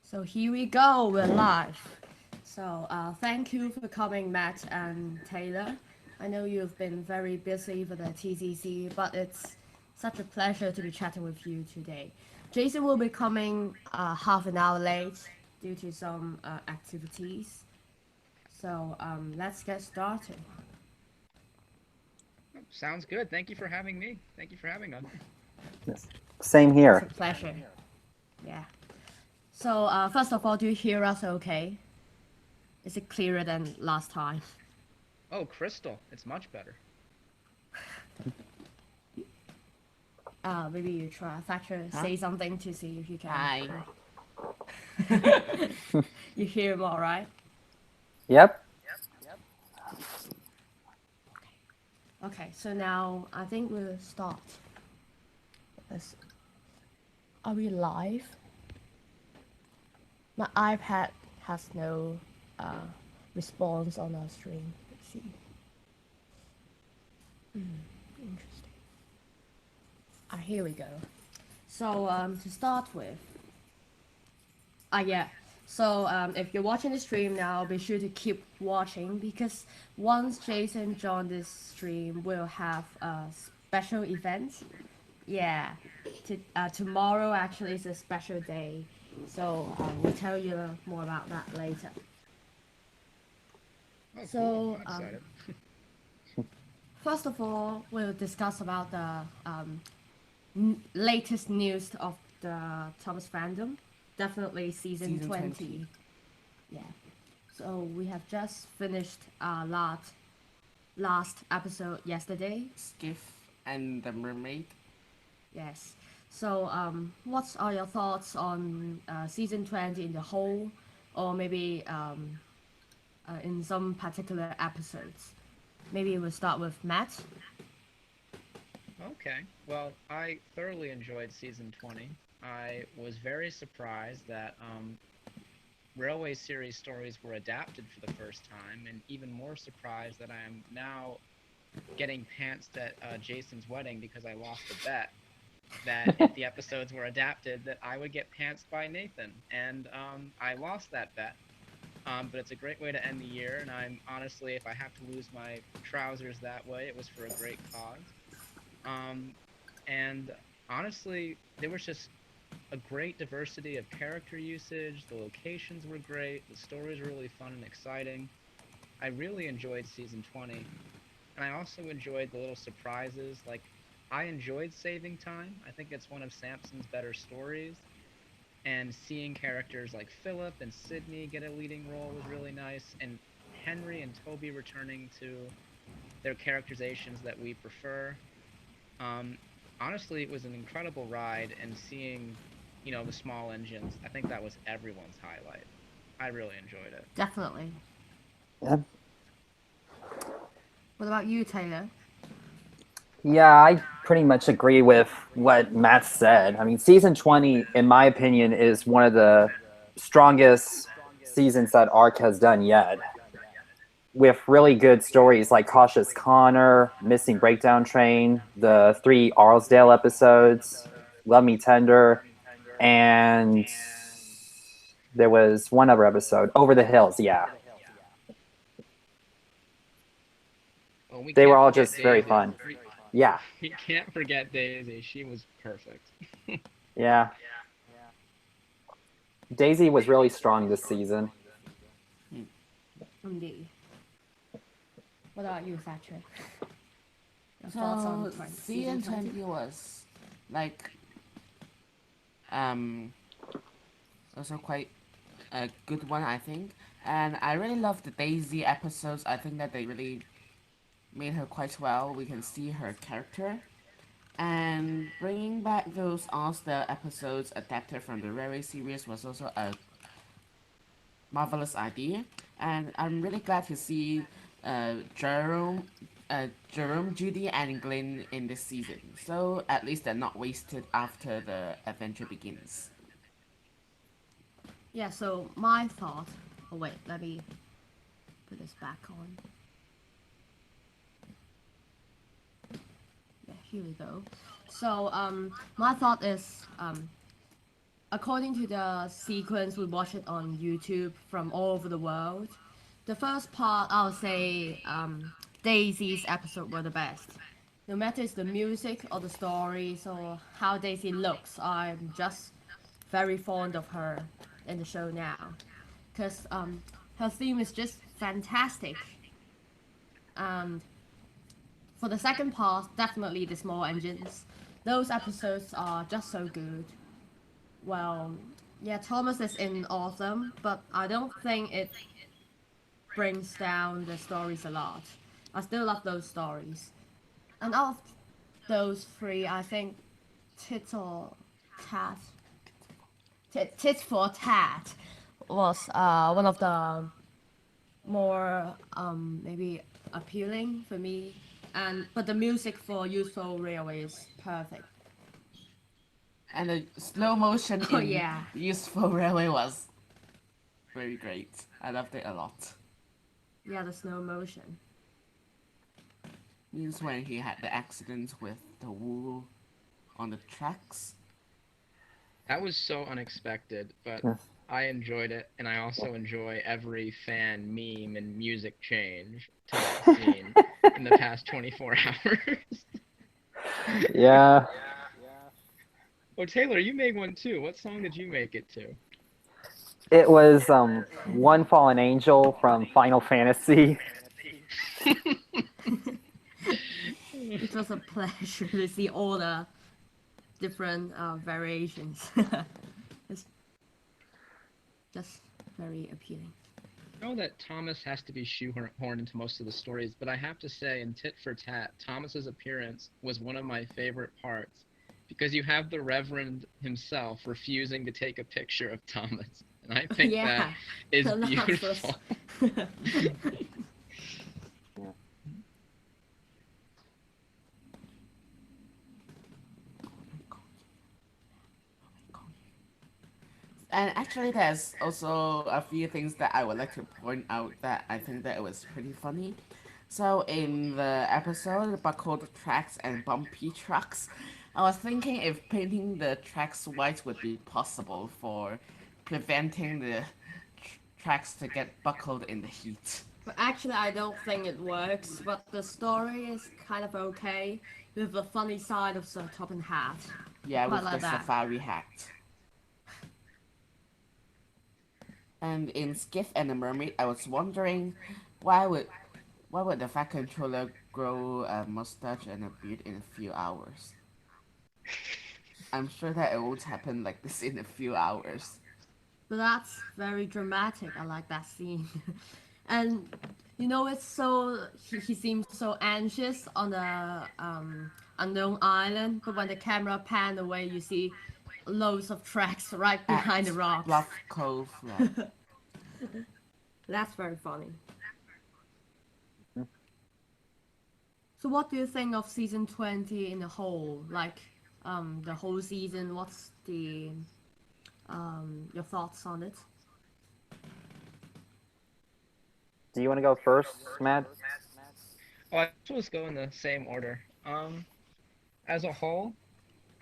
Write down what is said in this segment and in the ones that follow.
So here we go, we're live. So thank you for coming, Matt and Taylor. I know you've been very busy for the TCC, but it's such a pleasure to be chatting with you today. Jason will be coming half an hour late due to some activities. So let's get started. Sounds good. Thank you for having me. Thank you for having us. Yes. Same It's a here. pleasure. Yeah. So first of all, do you hear us okay? Is it clearer than last time? Oh, Crystal. It's much better. Maybe you try. Thatcher, Huh? say something to see if you can. Hi. You hear him all right? Yep. Okay, so now I think we'll start. Let's, are we live? My iPad has no response on our stream. Let's see. Interesting. Here we go. So to start with, yeah. So if you're watching the stream now, be sure to keep watching because once Jason joins this stream, we'll have a special event. Yeah, tomorrow actually is a special day, so we'll tell you more about that later. Oh, cool. So I'm excited. first of all, we'll discuss about the latest news of the Thomas fandom. Definitely season Season 20. 20. Yeah. So we have just finished our last episode yesterday. Skiff and the mermaid. Yes. So what are your thoughts on season 20 in the whole, or maybe in some particular episodes? Maybe we'll start with Matt. Okay. Well, I thoroughly enjoyed season 20. I was very surprised that Railway series stories were adapted for the first time, and even more surprised that I am now getting pantsed at Jason's wedding because I lost a bet that if the episodes were adapted, that I would get pantsed by Nathan, and I lost that bet. But it's a great way to end the year, and I'm honestly, if I have to lose my trousers that way, it was for a great cause. Um, and honestly, there was just a great diversity of character usage. The locations were great. The stories were really fun and exciting. I really enjoyed season 20, and I also enjoyed the little surprises. Like, I enjoyed Saving Time. I think it's one of Samson's better stories, and seeing characters like Philip and Sydney get a leading role was really nice, and Henry and Toby returning to their characterizations that we prefer. Um, Honestly, it was an incredible ride, and seeing, the small engines, I think that was everyone's highlight. I really enjoyed it. Definitely. Yep. What about you, Taylor? Yeah, I pretty much agree with what Matt said. I mean, season 20, in my opinion, is one of the strongest seasons that Arc has done yet. With really good stories like Cautious Connor, Missing Breakdown Train, the 3 Arlesdale episodes, Love Me Tender, and there was one other episode, Over the Hills, yeah. Well, we They were can't all forget just very Daisy. fun. Yeah, We can't forget Daisy. She was perfect. yeah. Daisy was really strong this season. Indeed. What about you, Thatcher? Your thoughts on So season season 20? 20 was like um also quite a good one, I think. And I really love the Daisy episodes. I think that they really made her quite well. We can see her character. And bringing back those All-Star episodes adapted from the Railway series was also a marvelous idea, and I'm really glad to see Jerome, Judy, and Glenn in this season. So at least they're not wasted after the adventure begins. Yeah, so my thought. Oh, wait, let me put this back on. Yeah, here we go. So, my thought is according to the sequence, we watch it on YouTube from all over the world. The first part, I'll say, Daisy's episode were the best. No matter it's the music or the stories or how Daisy looks, I'm just very fond of her in the show now. Because her theme is just fantastic. And for the second part, definitely the small engines. Those episodes are just so good. Well, yeah, Thomas is in all of them, but I don't think it brings down the stories a lot. I still love those stories. And out of those three, I think Tit or Tat, Tit for Tat was one of the more maybe appealing for me. And but the music for Useful Railway is perfect. And the slow motion Oh in yeah, Useful Railway was very great. I loved it a lot. yeah, the slow motion. Means when he had the accident with the wool on the tracks. That was so unexpected, but I enjoyed it, and I also enjoy every fan meme and music change to that scene in the past 24 hours. Yeah, Oh, Taylor, you made one too. What song did you make it to? it was One Fallen Angel from Final Fantasy. It was a pleasure to see all the different variations. It's just very appealing. I know that Thomas has to be shoehorned into most of the stories, but I have to say, in Tit for Tat, Thomas's appearance was one of my favorite parts because you have the Reverend himself refusing to take a picture of Thomas, and I think that Yeah, is the last was. beautiful. And actually, there's also a few things that I would like to point out that I think that it was pretty funny. So in the episode Buckled Tracks and Bumpy Trucks, I was thinking if painting the tracks white would be possible for preventing the tracks to get buckled in the heat. But actually, I don't think it works. But the story is kind of okay with the funny side of the top and hat. I Yeah, quite with like the that. safari hat. And in Skiff and the Mermaid, I was wondering why would why would the Fat Controller grow a mustache and a beard in a few hours? I'm sure that it won't happen like this in a few hours. But that's very dramatic. I like that scene. And you know, it's so he seems so anxious on the unknown island. But when the camera pan away, you see loads of tracks right behind the At rocks. Bluff Cove, yeah. That's very funny. So, what do you think of season 20 in the whole? Like, the whole season. What's the your thoughts on it? Do you want to go first, Matt? Oh, I suppose go in the same order. As a whole,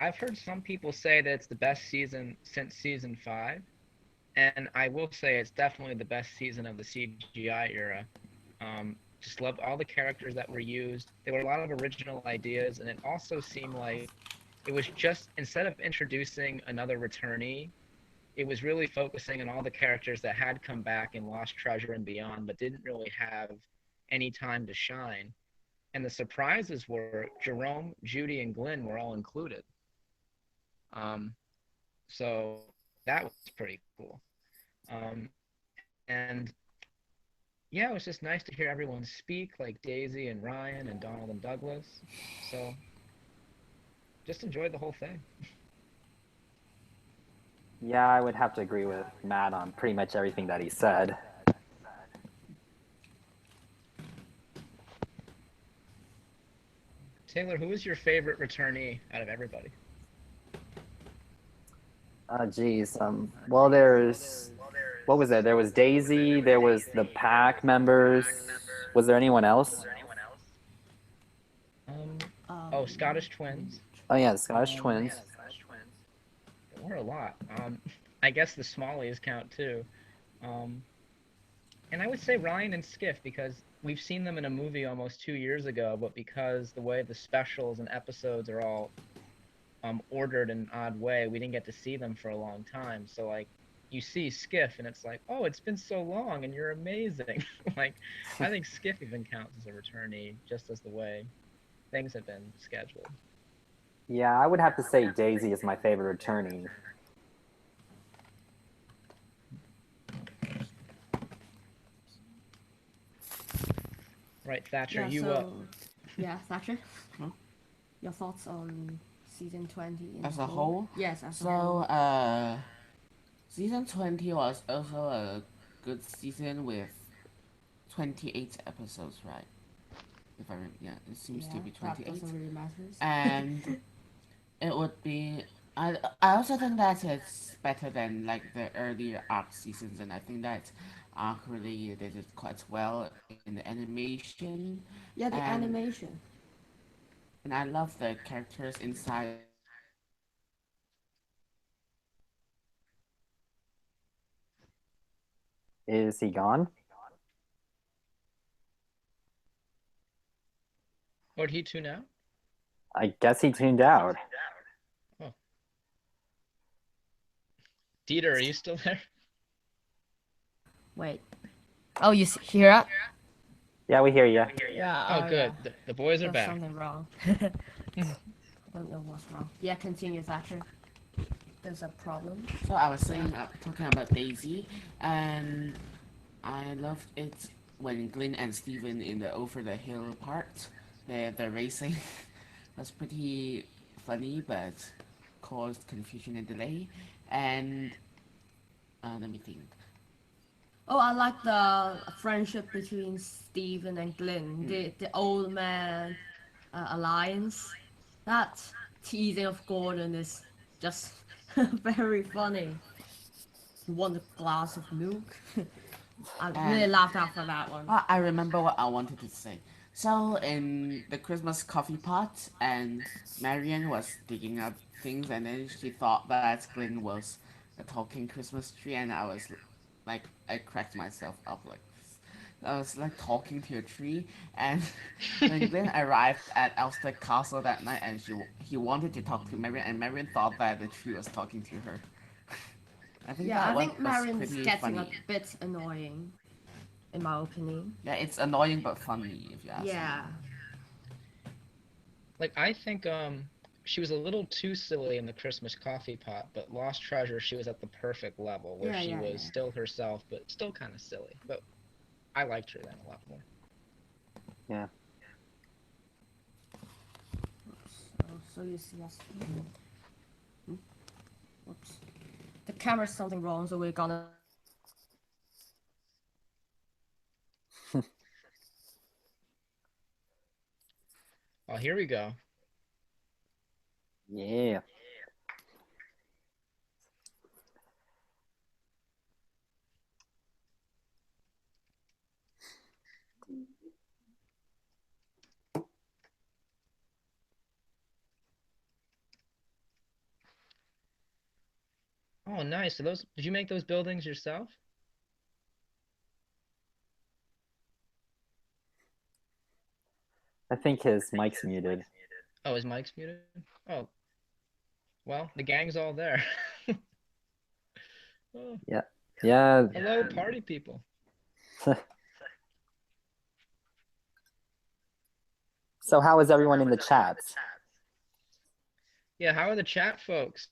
I've heard some people say that it's the best season since season 5, and I will say it's definitely the best season of the CGI era. Just loved all the characters that were used. There were a lot of original ideas, and it also seemed like it was just instead of introducing another returnee, it was really focusing on all the characters that had come back in Lost Treasure and Beyond, but didn't really have any time to shine. And the surprises were Jerome, Judy, and Glenn were all included. Um, so that was pretty cool. And yeah, it was just nice to hear everyone speak, like Daisy and Ryan and Donald and Douglas. So just enjoyed the whole thing. Yeah, I would have to agree with Matt on pretty much everything that he said. Taylor, who was your favorite returnee out of everybody? Geez. Well, there's what was there? There was Daisy. There was the pack members. Was there anyone else? Um, oh, Um, Scottish twins. Oh yeah, the Scottish twins. There We're a lot. I guess the smallies count too. Um, and I would say Ryan and Skiff because we've seen them in a movie almost 2 years ago, but because the way the specials and episodes are all ordered in an odd way, we didn't get to see them for a long time. So like you see Skiff and it's like, oh, it's been so long and you're amazing. Like I think Skiff even counts as a returnee, just as the way things have been scheduled. Yeah, I would have to say Daisy is my favorite returnee. Right, Thatcher, Yeah, you so yeah, Thatcher, Huh? your thoughts on season 20 in As a whole? Yes, as a So, whole. season 20 was also a good season with 28 episodes, right? If I remember, yeah, it seems to Yeah, be that 28. doesn't really matter. And it would be. I also think that it's better than like the earlier arc seasons, and I think that arc really did it quite well in the animation, Yeah, the and animation. and I love the characters inside the episode. Is he gone? or did he tune out? I guess he tuned out. Oh. Dieter, are you still there? Wait. Oh, hear that? Yeah, we hear you. Yeah. Oh, Yeah. good. The boys are There's back. something wrong. Don't know what's wrong. Yeah, continue, Thatcher. There's a problem. So I was saying, talking about Daisy, and I loved it when Glenn and Steven in the over the hill part, the racing was pretty funny, but caused confusion and delay. And let me think. Oh, I like the friendship between Steven and Glenn, the old man alliance. That teasing of Gordon is just very funny. He want a glass of milk. I really And laughed out for that one. I remember what I wanted to say. So in the Christmas coffee pot, and Marion was digging up things, and then she thought that Glenn was a talking Christmas tree, and I was like, I cracked myself up like this. I was like talking to a tree, and when Glenn arrived at Elster Castle that night, and he wanted to talk to Marion, and Marion thought that the tree was talking to her. I think Yeah, that I think was Marion's pretty getting a funny. bit annoying, in my opinion. Yeah, it's annoying but funny if you ask me. Yeah. Like I think she was a little too silly in the Christmas coffee pot, but Lost Treasure she was at the perfect level where Yeah, she yeah, was yeah. still herself but still kind of silly. But I liked her then a lot more. Yeah. So you see us. Whoops. The camera's something wrong, so we're gonna. Oh, here we go. Yeah. Oh, nice. So those did you make those buildings yourself? I think his mic's muted. Oh, his mic's muted? Oh, well, the gang's all there. Oh, Yeah. Yeah. hello, party people. So how is everyone in the chats? Yeah, how are the chat folks?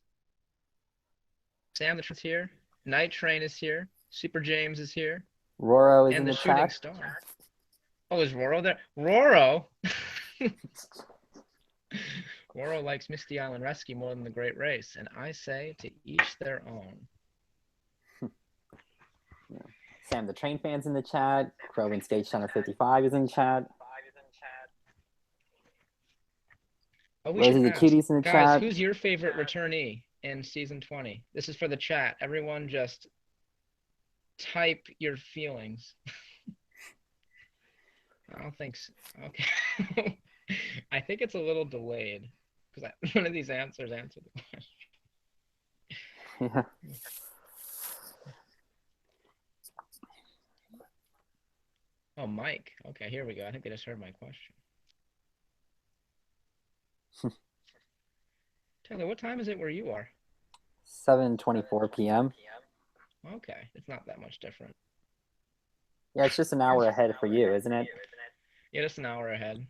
Sam the Train's here. Night Train is here. Super James is here. Roro is And in the the Shooting chat. Star. Oh, is Roro there? Roro? Roro likes Misty Island Rescue more than the Great Race, and I say to each their own. Yeah. Sam the Train Fan's in the chat. Crow and Stage Channel 55 is in the chat. Oh, we should Rosie the ask. Cutie's in the Guys, chat. who's your favorite returnee in season 20? This is for the chat. Everyone just type your feelings. I don't think so. Okay. I think it's a little delayed because one of these answers answered the question. Yeah. Oh, Mike. Okay, here we go. I think they just heard my question. Taylor, what time is it where you are? 7:24 p.m. Okay, it's not that much different. Yeah, it's just an hour ahead for you, isn't it? Yeah, just an hour ahead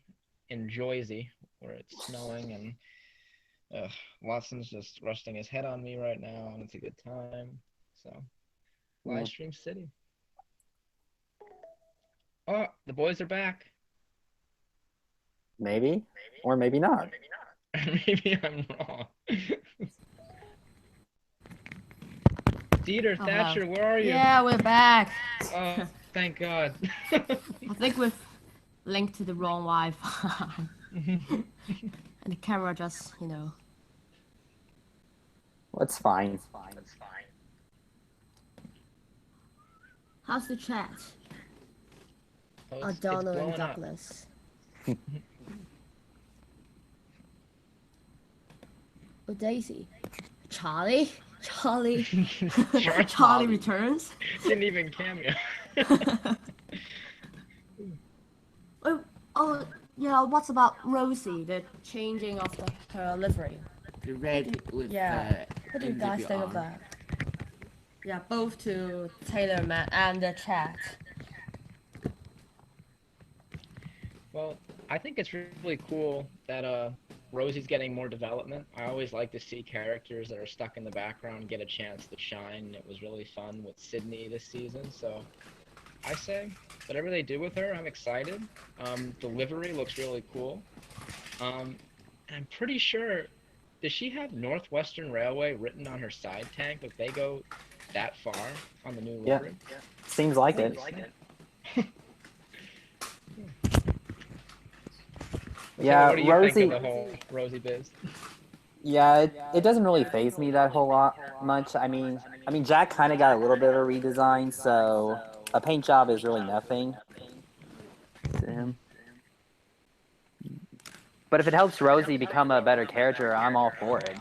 in Joyzy, where it's snowing, and Watson's just resting his head on me right now, and it's a good time. So, Livestream City. Oh, the boys are back. Maybe, or maybe not. Maybe I'm wrong. Dieter, Oh, Thatcher, hello. where are you? Yeah, we're back. Oh, thank God. I think we've linked to the wrong Wi-Fi. And the camera just, Well, it's fine. How's the chat? Oh, it's Donald and blowing up. Douglas. Oh, Daisy. Charlie? Charlie returns? Didn't even cameo. Oh, yeah, what's about Rosie, the changing of her livery? The red with Yeah, the what do you guys think of NWR. that? Yeah, both to Taylor, Matt, and the chat. Well, I think it's really cool that Rosie's getting more development. I always like to see characters that are stuck in the background get a chance to shine. It was really fun with Sydney this season, so I say whatever they do with her, I'm excited. The livery looks really cool. And I'm pretty sure, does she have Northwestern Railway written on her side tank? If they go that far on the new livery? Yeah, seems like it. Yeah, What do you Rosie. think of the whole Rosie biz? Yeah, it doesn't really faze me that whole lot much. I mean, Jack kind of got a little bit of a redesign, so a paint job is really nothing to him. But if it helps Rosie become a better character, I'm all for it.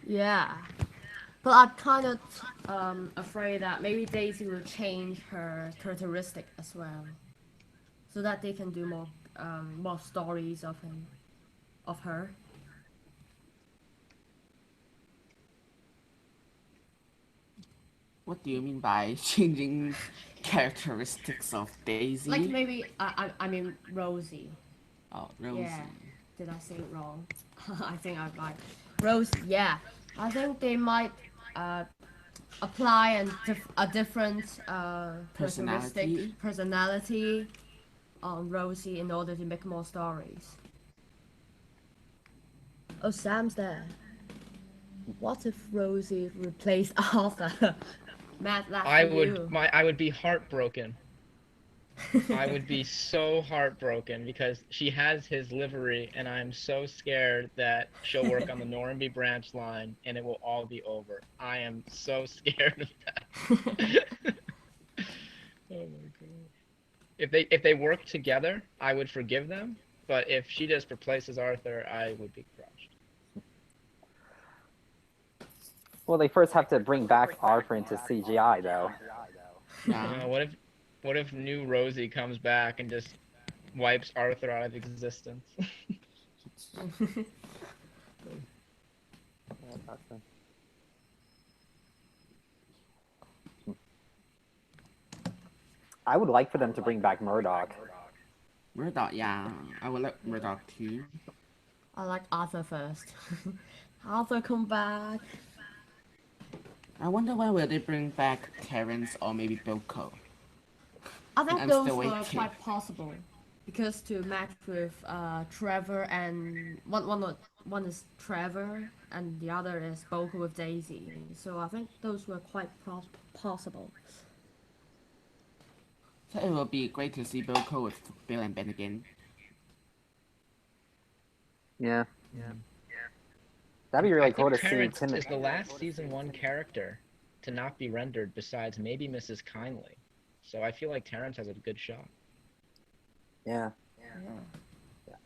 Yeah. But I'm kind of afraid that maybe Daisy will change her characteristic as well, so that they can do more stories of her. What do you mean by changing characteristics of Daisy? Like maybe I mean Rosie. Oh, Rosie. Yeah. Did I say it wrong? I think I'm right. Rosie. Yeah. I think they might apply a different personality on Rosie in order to make more stories. Oh, Sam's there. What if Rosie replaced Arthur? Matt, that's I would be heartbroken. I would be so heartbroken because she has his livery, and I'm so scared that she'll work on the Normanby branch line and it will all be over. I am so scared of that. Oh my God. If they work together, I would forgive them, but if she just replaces Arthur, I would be crushed. Well, they first have to bring back Arthur into CGI, though. Yeah. What if new Rosie comes back and just wipes Arthur out of existence? I would like for them to bring back Murdoch. Murdoch, yeah. I would like Murdoch too. I like Arthur first. Arthur, come back. I wonder when will they bring back Terrence or maybe Boko. I think I'm those still were waiting. quite possible, because to match with Trevor and one is Trevor and the other is Boko with Daisy. So I think those were quite possible. So it will be great to see Boko with Bill and Ben again. Yeah. That'd be really cool to see Terrence Tim. is the last season 1 character to not be rendered besides maybe Mrs. Kindly. So I feel like Terrence has a good shot. Yeah.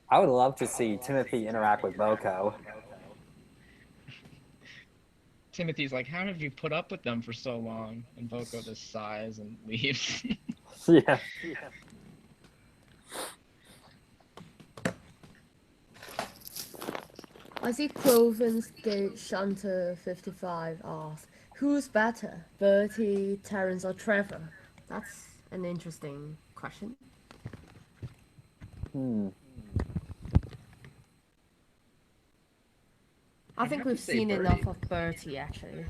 I would love to see Timothy interact with Boko. Timothy's like, how have you put up with them for so long? And Voko just sighs and leaves. Yeah. I see Cloven's Gate Shunter 55 asks, who's better, Bertie, Terence, or Trevor? That's an interesting question. Hmm. I I'd think have to we've say seen Bertie. enough of Bertie, actually.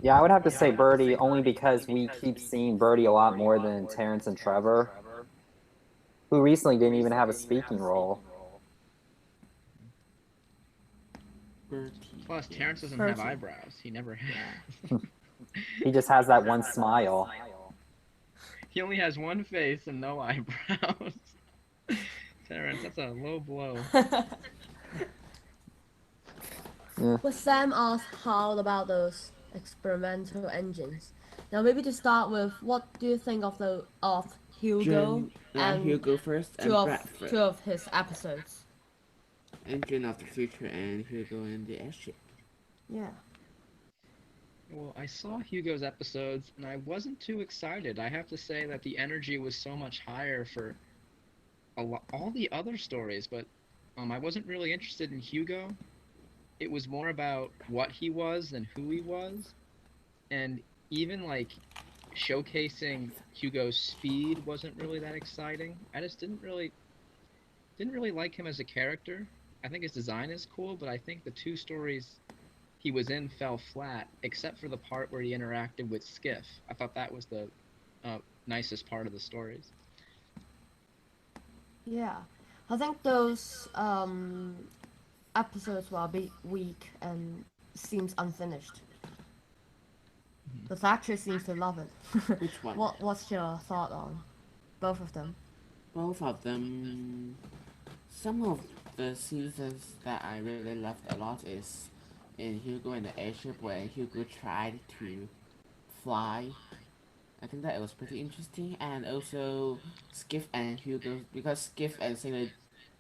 Yeah, I would have to say Birdie only because we keep seeing Birdie a lot more than Terrence and Trevor, who recently didn't even have a speaking role. Bertie. Plus, Terrence doesn't have Bertie. eyebrows. He never has. Yeah. He just has that one smile. He only has one face and no eyebrows. Terrence, that's a low blow. Yeah. Well, Sam asked how about those experimental engines. Now, maybe to start with, what do you think of Hugo and Hugo first two and of Bradford. two of his episodes? Engine of the Future and Hugo and the Airship. Yeah. Well, I saw Hugo's episodes and I wasn't too excited. I have to say that the energy was so much higher for all the other stories, but I wasn't really interested in Hugo. It was more about what he was than who he was, and even like showcasing Hugo's speed wasn't really that exciting. I just didn't really like him as a character. I think his design is cool, but I think the two stories he was in fell flat, except for the part where he interacted with Skiff. I thought that was the nicest part of the stories. Yeah. I think those episodes were a bit weak and seems unfinished. The factory seems to love it. Which one? What's your thought on both of them? Both of them. Some of the seasons that I really loved a lot is in Hugo and the Airship where Hugo tried to fly. I think that it was pretty interesting, and also Skiff and Hugo, because Skiff and Sailor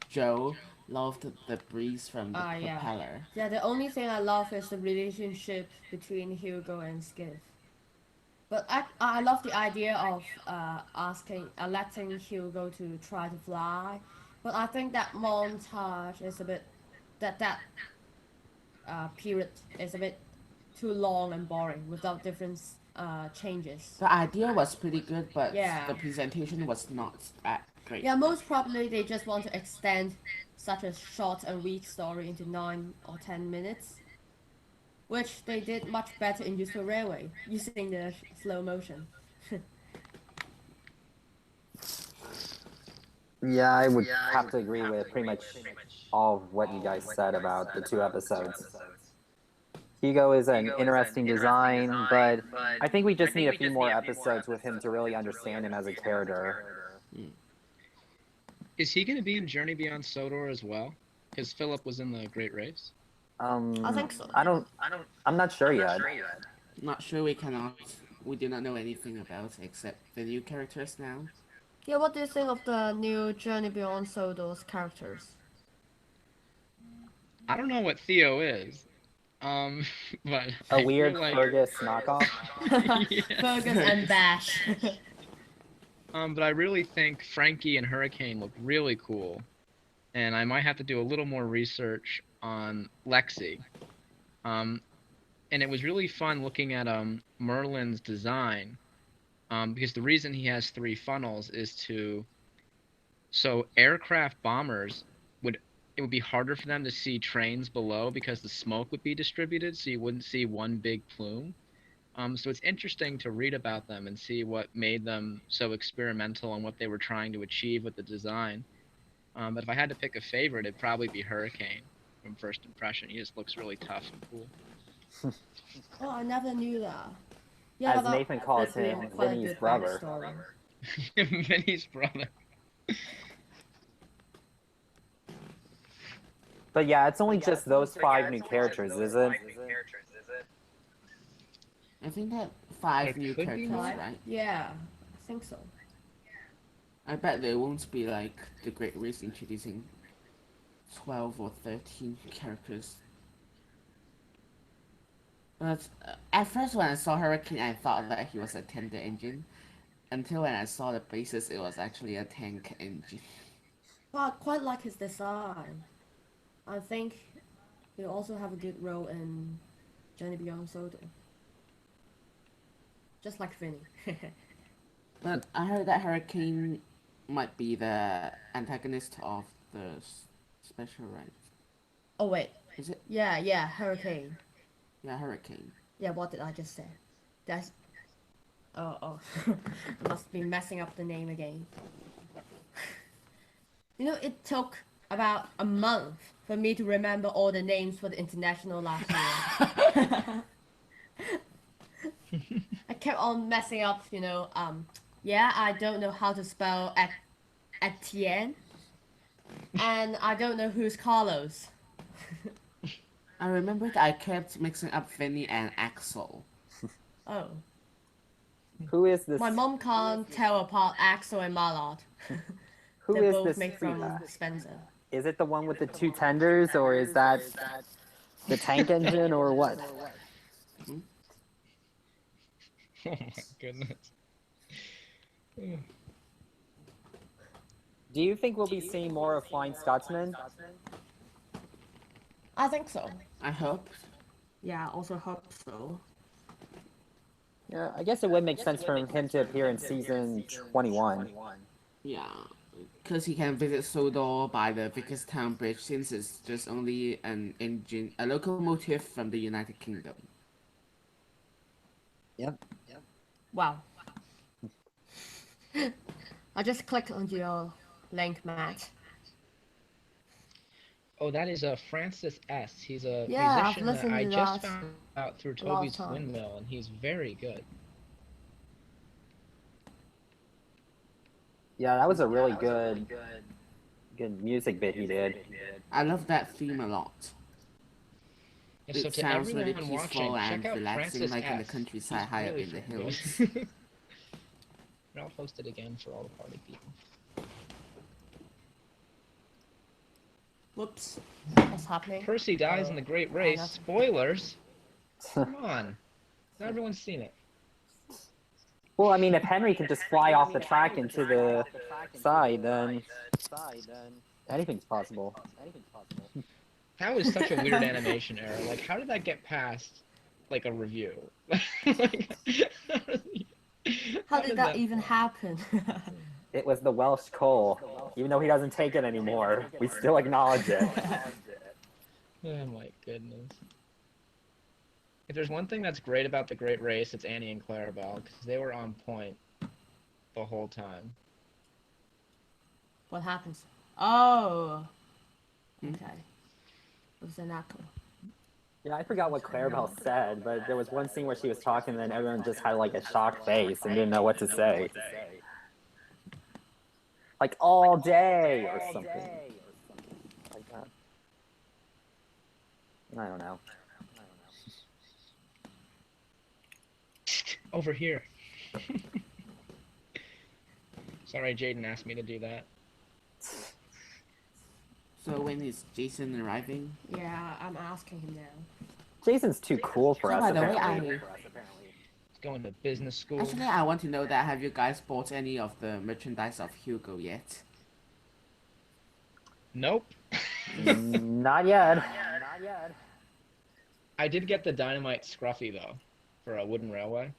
Joe loved the breeze from the Yeah. propeller. Yeah, the only thing I love is the relationship between Hugo and Skiff. But I love the idea of letting Hugo to try to fly. But I think that montage is a bit that period is a bit too long and boring without different changes. The idea was pretty good, but Yeah. the presentation was not that great. Yeah, most probably they just want to extend such a short and weak story into 9 or 10 minutes, which they did much better in Useful Railway, using the slow motion. Yeah, I would have to agree with pretty much all of what you guys said about the two episodes. Hugo is an interesting design, but I think we just need a few more episodes with him to really understand him as a character. Is he going to be in Journey Beyond Sodor as well? Because Philip was in the Great Race. I think so. I'm not sure yet. Not sure, we do not know anything about except the new characters now. Yeah, what do you think of the new Journey Beyond Sodor's characters? I don't know what Theo is, but A I weird feel like Fergus knockoff? yeah. Fergus and Bash. But I really think Frankie and Hurricane look really cool, and I might have to do a little more research on Lexi. Um, and it was really fun looking at Merlin's design, because the reason he has three funnels is so aircraft bombers it would be harder for them to see trains below because the smoke would be distributed, so you wouldn't see one big plume. So it's interesting to read about them and see what made them so experimental and what they were trying to achieve with the design. But if I had to pick a favorite, it'd probably be Hurricane from first impression. He just looks really tough and cool. Oh, I never knew that. Yeah, As Nathan calls that'd be him, quite a Vinny's good brother. backstory. Vinny's brother. But yeah, it's only just those 5 new characters, is it? I think that 5 It new could be characters, more. right? Yeah, I think so. I bet there won't be like the Great Race introducing 12 or 13 characters. But at first, when I saw Hurricane, I thought that he was a tender engine. Until when I saw the basis, it was actually a tank engine. But I quite like his design. I think he'll also have a good role in Journey Beyond Sodor. Just like Finny. But I heard that Hurricane might be the antagonist of the special rank. Oh wait. Is it? Yeah, Hurricane. Yeah, Hurricane. Yeah, what did I just say? That's... Oh. Must be messing up the name again. You know, it took about a month for me to remember all the names for the international last year. I kept on messing up, yeah, I don't know how to spell Etienne. And I don't know who's Carlos. I remembered I kept mixing up Finny and Axel. Oh. Who is this? My mom can't tell apart Axel and Mallard. Who They're is both this made from Frida? Spencer. Is it the one with the two tenders, or is that the tank engine, or what? Oh my goodness. Do you think we'll be seeing more of Flying Scotsman? I think so. I hope. Yeah, I also hope so. Yeah, I guess it would make sense for him to appear in season 21. Yeah, because he can visit Sodor by the Vickers-Town Bridge since it's just only an engine, a locomotive from the United Kingdom. Yep. Wow. I just clicked on your link, Matt. Oh, that is Francis S. He's a Yeah, I've musician that listened I to just that found out through a lot of Toby's times. Windmill, and he's very good. Yeah, that was a really good music bit he did. I love that theme a lot. And so It to sounds really everyone peaceful watching, and check out relaxing, Francis like in the S. countryside He's high up really in the good. hills. And I'll post it again for all the party people. Whoops. What's happening? Percy dies in the Great Race. nothing. Spoilers. Come on. Not everyone's seen it. Well, I mean, if Henry can just fly off the track into the side, then anything's possible. That was such a weird animation error. Like, how did that get past, like, a review? Like, How did that even happen? It was the Welsh coal. Even though he doesn't take it anymore, we still acknowledge it. Oh my goodness. If there's one thing that's great about the Great Race, it's Annie and Clarabelle, because they were on point the whole time. What happens? Oh. Okay. It was an echo. Yeah, I forgot what Clarabelle said, but there was one scene where she was talking, and then everyone just had like a shocked face and didn't know what to say. Like all day or something like that. I don't know. Over here. Sorry, Jaden asked me to do that. So when is Jason arriving? Yeah, I'm asking him now. Jason's too cool for So us, by the way, apparently. He's going to business school. Actually, I want to know that have you guys bought any of the merchandise of Hugo yet? Nope. Not yet. I did get the Dynamite Scruffy, though, for a wooden railway.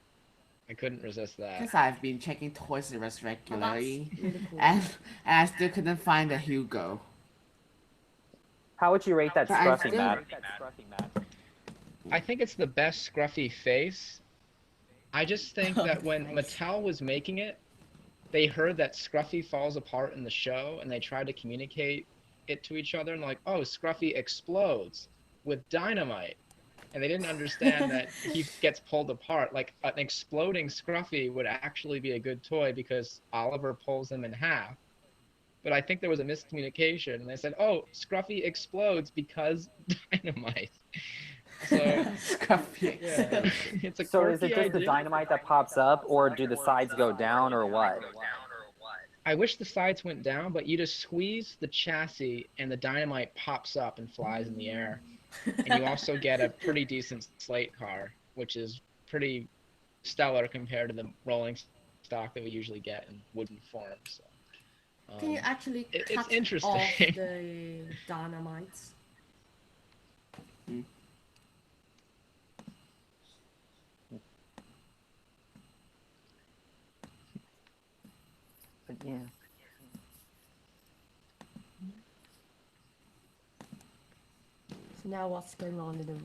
I couldn't resist that. Because I've been checking Toys R Us regularly, Really cool. and I still couldn't find the Hugo. How would you rate that But I scruffy, still- Matt? I think it's the best Scruffy face. I just think that when Nice. Mattel was making it, they heard that Scruffy falls apart in the show, and they tried to communicate it to each other, and like, oh, Scruffy explodes with dynamite. And they didn't understand that he gets pulled apart. Like, an exploding Scruffy would actually be a good toy because Oliver pulls him in half. But I think there was a miscommunication, and they said, oh, Scruffy explodes because dynamite. So, Scruffy. yeah, it's a So is quirky it just the idea. dynamite that pops up, or do the sides go down, or what? I wish the sides went down, but you just squeeze the chassis, and the dynamite pops up and flies in the air. And you also get a pretty decent slate car, which is pretty stellar compared to the rolling stock that we usually get in wooden form. So Can you actually it's cut off interesting. the dynamites? Mm. But yeah. So now what's going on in the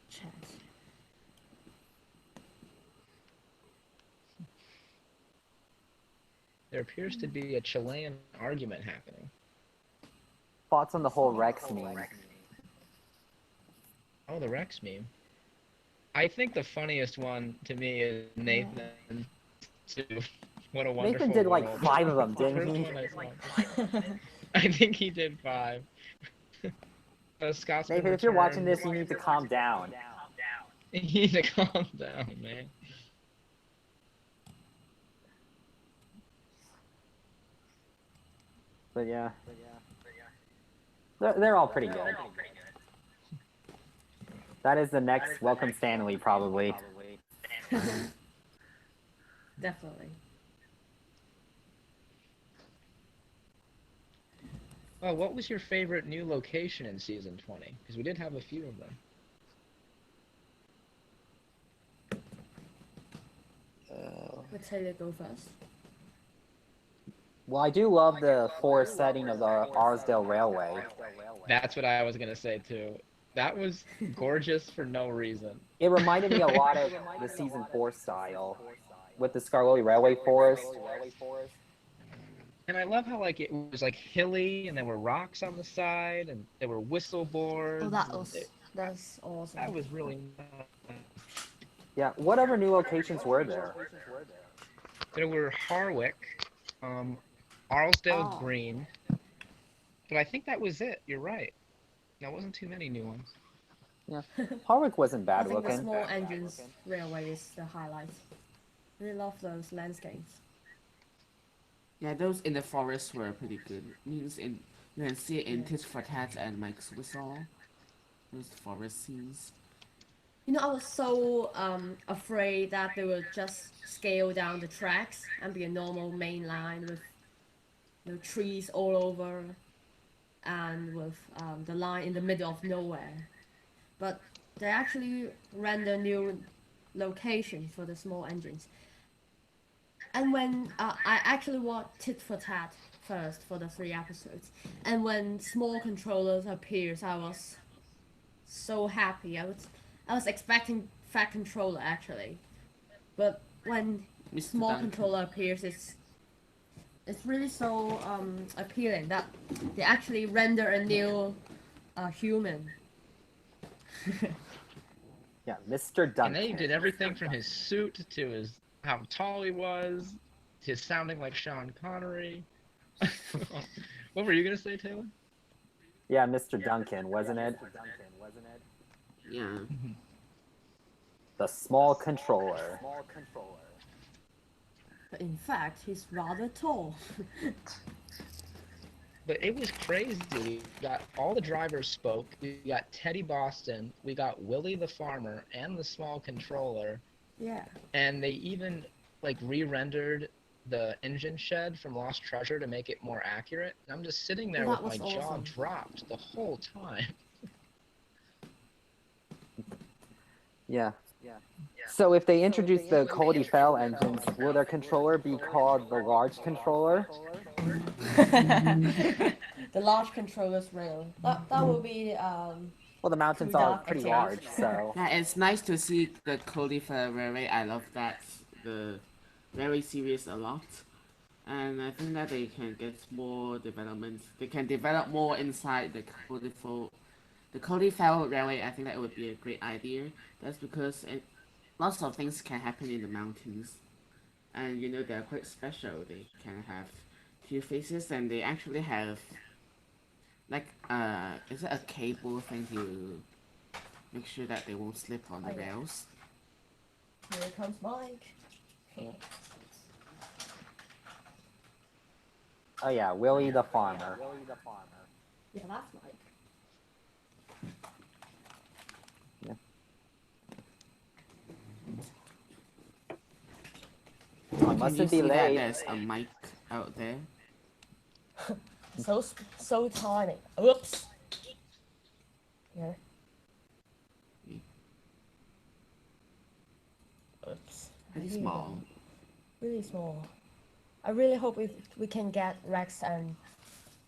chat? There appears to be a Chilean argument happening. Thoughts on the whole Rex meme? Oh, the Rex meme. I think the funniest one to me is Nathan to What a Wonderful Nathan did like World. 5 of them, The didn't first he? one I saw. I think he did 5. Scotsman Nathan, if you're watching returns. this, you need to calm down. You need to calm down, man. But yeah. They're all pretty good. That is the next Welcome Stanley, probably. Definitely. Oh, what was your favorite new location in season 20? Because we did have a few of them. Let's Taylor go first. Well, I do love the forest setting of the Arsdale Railway. That's what I was gonna say too. That was gorgeous for no reason. It reminded me a lot of the season 4 style with the Scarloli Railway Forest. And I love how like it was like hilly and there were rocks on the side and there were whistle boards. Oh, that's awesome. That was really nice. Yeah, what other new locations were there? There were Harwick, Arlesdale Oh. Green, but I think that was it. You're right. There wasn't too many new ones. Yeah, Harwick wasn't I bad think the looking. small engines railway is the highlight. Really love those landscapes. Yeah, those in the forest were pretty good. Means in you can see it in Tit for Tat and Mike's Whistle. Those forest scenes. You know, I was so afraid that they would just scale down the tracks and be a normal main line with trees all over and with the line in the middle of nowhere. But they actually render new locations for the small engines. And when I actually watched Tit for Tat first for the 3 episodes, and when small controllers appears, I was so happy. I was expecting Fat Controller actually, but when Mr. small Duncan. controller appears, it's really so appealing that they actually render a new human. Yeah, Mr. Duncan. And they did everything from his suit to his how tall he was, his sounding like Sean Connery. What were you gonna say, Taylor? Yeah, Mr. Duncan, wasn't it? Yeah. The small controller. But in fact, he's rather tall. But it was crazy. We got all the drivers spoke. We got Teddy Boston. We got Willie the farmer and the small controller. Yeah. And they even like re-rendered the engine shed from Lost Treasure to make it more accurate. And I'm just sitting there Oh, with that my was jaw awesome. dropped the whole time. Yeah. So if they introduce the Cody Fell engines, will their controller be called the large controller? The large controller's rail. That will be Well, the mountains are pretty large, so... Yeah, it's nice to see the Cody Railway. I love that the Railway series a lot, and I think that they can get more development. They can develop more inside the Cody Railway. I think that would be a great idea. That's because lots of things can happen in the mountains, and you know they're quite special. They can have few faces, and they actually have like is it a cable thing to make sure that they won't slip on the rails? Here comes Mike. Oh yeah, Willie the farmer. Yeah, that's Mike. Can you Mustn't be see that late. there's a mic out there? So tiny. Oops. Yeah. Oops. Pretty Here you small. go. Really small. I really hope we can get Rex and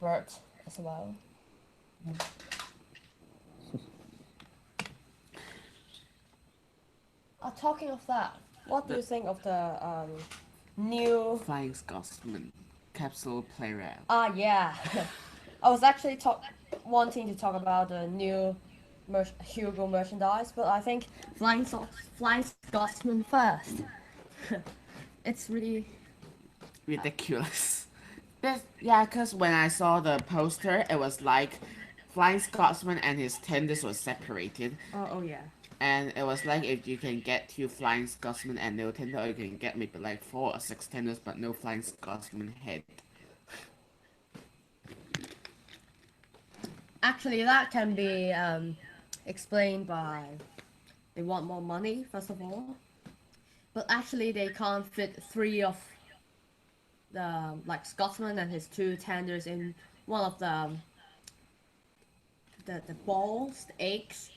Bert as well. Talking of that, what do you think of the new? Flying Scotsman capsule play round. Yeah. I was actually wanting to talk about the new Hugo merchandise, but I think Flying Scotsman first. It's really Ridiculous. Yeah, because when I saw the poster, it was like Flying Scotsman and his tenders were separated. oh yeah. And it was like if you can get 2 Flying Scotsman and no tender, or you can get maybe like 4 or 6 tenders but no Flying Scotsman head. Actually, that can be explained by they want more money first of all, but actually they can't fit 3 of the like Scotsman and his 2 tenders in one of the balls, the eggs.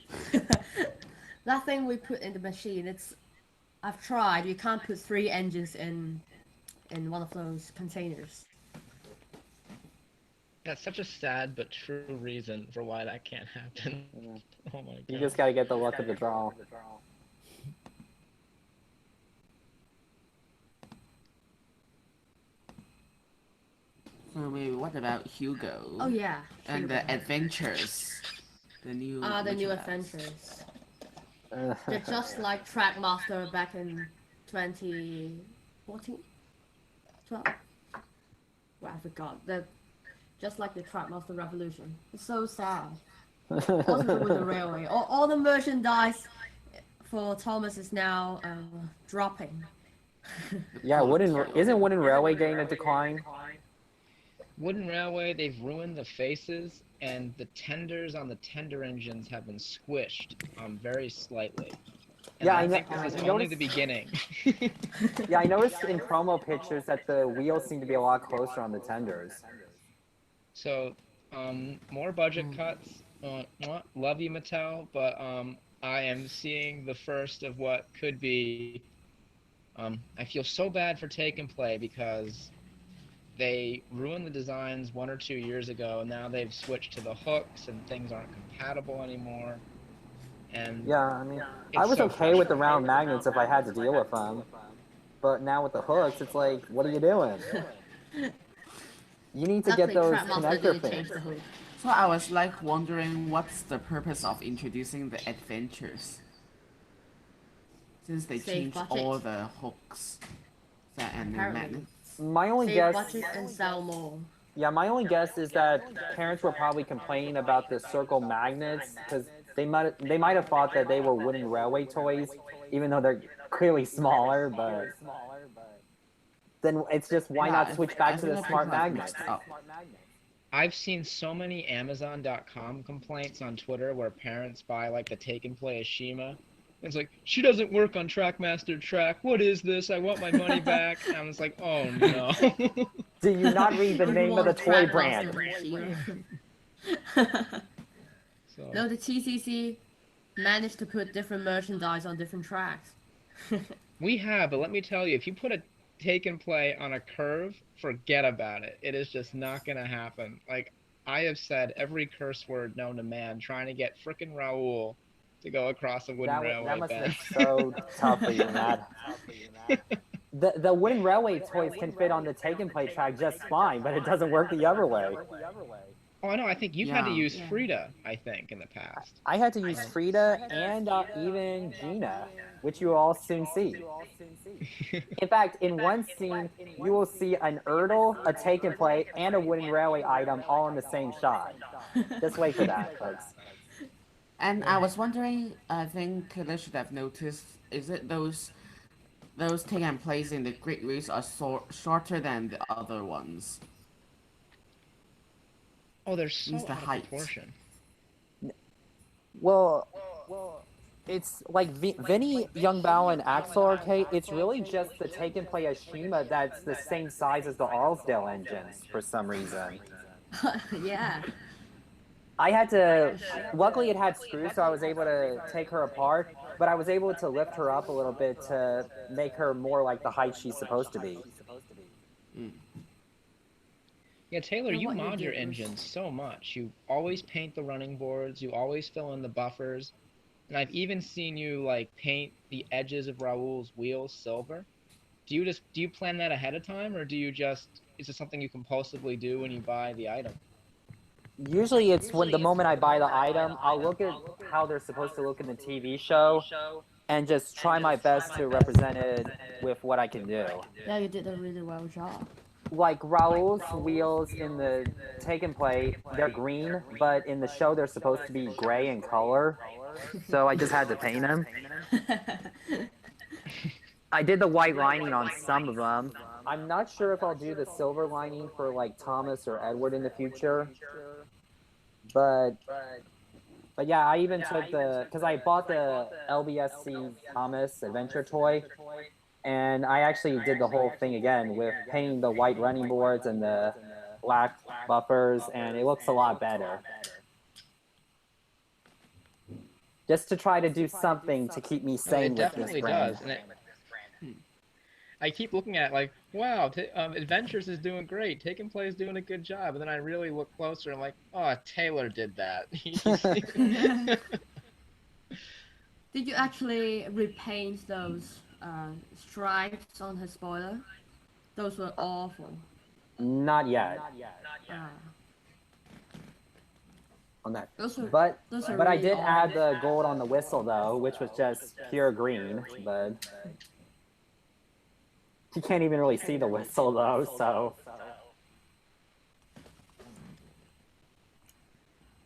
That thing we put in the machine. I've tried. You can't put 3 engines in one of those containers. That's such a sad but true reason for why that can't happen. Oh my god. You just gotta get the luck of the draw. So maybe what about Hugo? Oh yeah. And Hugo. the adventures. The new adventures. They're just like Trackmaster back in 2014? 12? Well, I forgot. They're just like the Trackmaster Revolution. It's so sad. Also with the railway. All the merchandise for Thomas is now dropping. Yeah, isn't Wooden Railway getting a decline? Wooden Railway, they've ruined the faces, and the tenders on the tender engines have been squished very slightly. And Yeah, I think this is only the beginning. Yeah, I noticed in promo pictures that the wheels seem to be a lot closer on the tenders. So, more budget cuts. Love you, Mattel, but I am seeing the first of what could be. I feel so bad for Take and Play because they ruined the designs 1 or 2 years ago, and now they've switched to the hooks, and things aren't compatible anymore. And yeah, I mean, I was okay with the round magnets if I had to deal with them, but now with the hooks, it's like, what are you doing? You need to get those connector pins. So I was like wondering what's the purpose of introducing the adventures, since they changed all the hooks and the magnets. My only guess. Budget and sell more. Yeah, my only guess is that parents were probably complaining about the circle magnets because they might have thought that they were Wooden Railway toys, even though they're clearly smaller. But then it's just why not switch back to the smart magnets? I've seen so many Amazon.com complaints on Twitter where parents buy like the Take and Play Ashima. It's like, she doesn't work on Trackmaster Track. What is this? I want my money back. And I was like, oh no. Do you not read the name of the toy brand? No, the TCC managed to put different merchandise on different tracks. We have, but let me tell you, if you put a Take and Play on a curve, forget about it. It is just not going to happen. Like, I have said every curse word known to man trying to get frickin' Raoul to go across a wooden railway That must bed. have been so tough for you, Matt. The Wooden Railway toys can fit on the Take and Play track just fine, but it doesn't work the other way. Oh, no, I think you've had to use Frida, I think, in the past. I had to use Frida and even Gina, which you will all soon see. In fact, in one scene, you will see an Erdl, a Take and Play, and a Wooden Railway item all in the same shot. Just wait for that, folks. And I was wondering, I think they should have noticed, is it those Take and Plays in the Great Race are shorter than the other ones? Oh, they're so the out of height. proportion. Well, it's like Vinny, Young Bao, and Axel Arcade. It's really just the take and play Ashima that's the same size as the Arlesdale engines for some reason. Yeah. I had to. Luckily, it had screws, so I was able to take her apart. But I was able to lift her up a little bit to make her more like the height she's supposed to be. Yeah, Taylor, And you what you mod your did was- engines so much. You always paint the running boards, you always fill in the buffers, and I've even seen you like paint the edges of Raoul's wheels silver. Do you plan that ahead of time, or is it something you compulsively do when you buy the item? Usually, it's when the moment I buy the item, I'll look at how they're supposed to look in the TV show, and just try my best to represent it with what I can do. Yeah, you did a really well job. Like Raoul's wheels in the take and play, they're green, but in the show they're supposed to be gray in color. So I just had to paint them. I did the white lining on some of them. I'm not sure if I'll do the silver lining for like Thomas or Edward in the future. But yeah, I even took because I bought the LBSC Thomas Adventure toy. And I actually did the whole thing again with painting the white running boards and the black buffers, and it looks a lot better. Just to try to do something to keep me sane with this It definitely brand. does. I keep looking at it like, wow, Adventures is doing great. Take and Play is doing a good job. And then I really look closer and I'm like, oh, Taylor did that. Did you actually repaint those stripes on his spoiler? Those were awful. Not yet. Ah. On that. Those are But really I did awful. add the gold on the whistle though, which was just pure green. But you can't even really see the whistle though, so.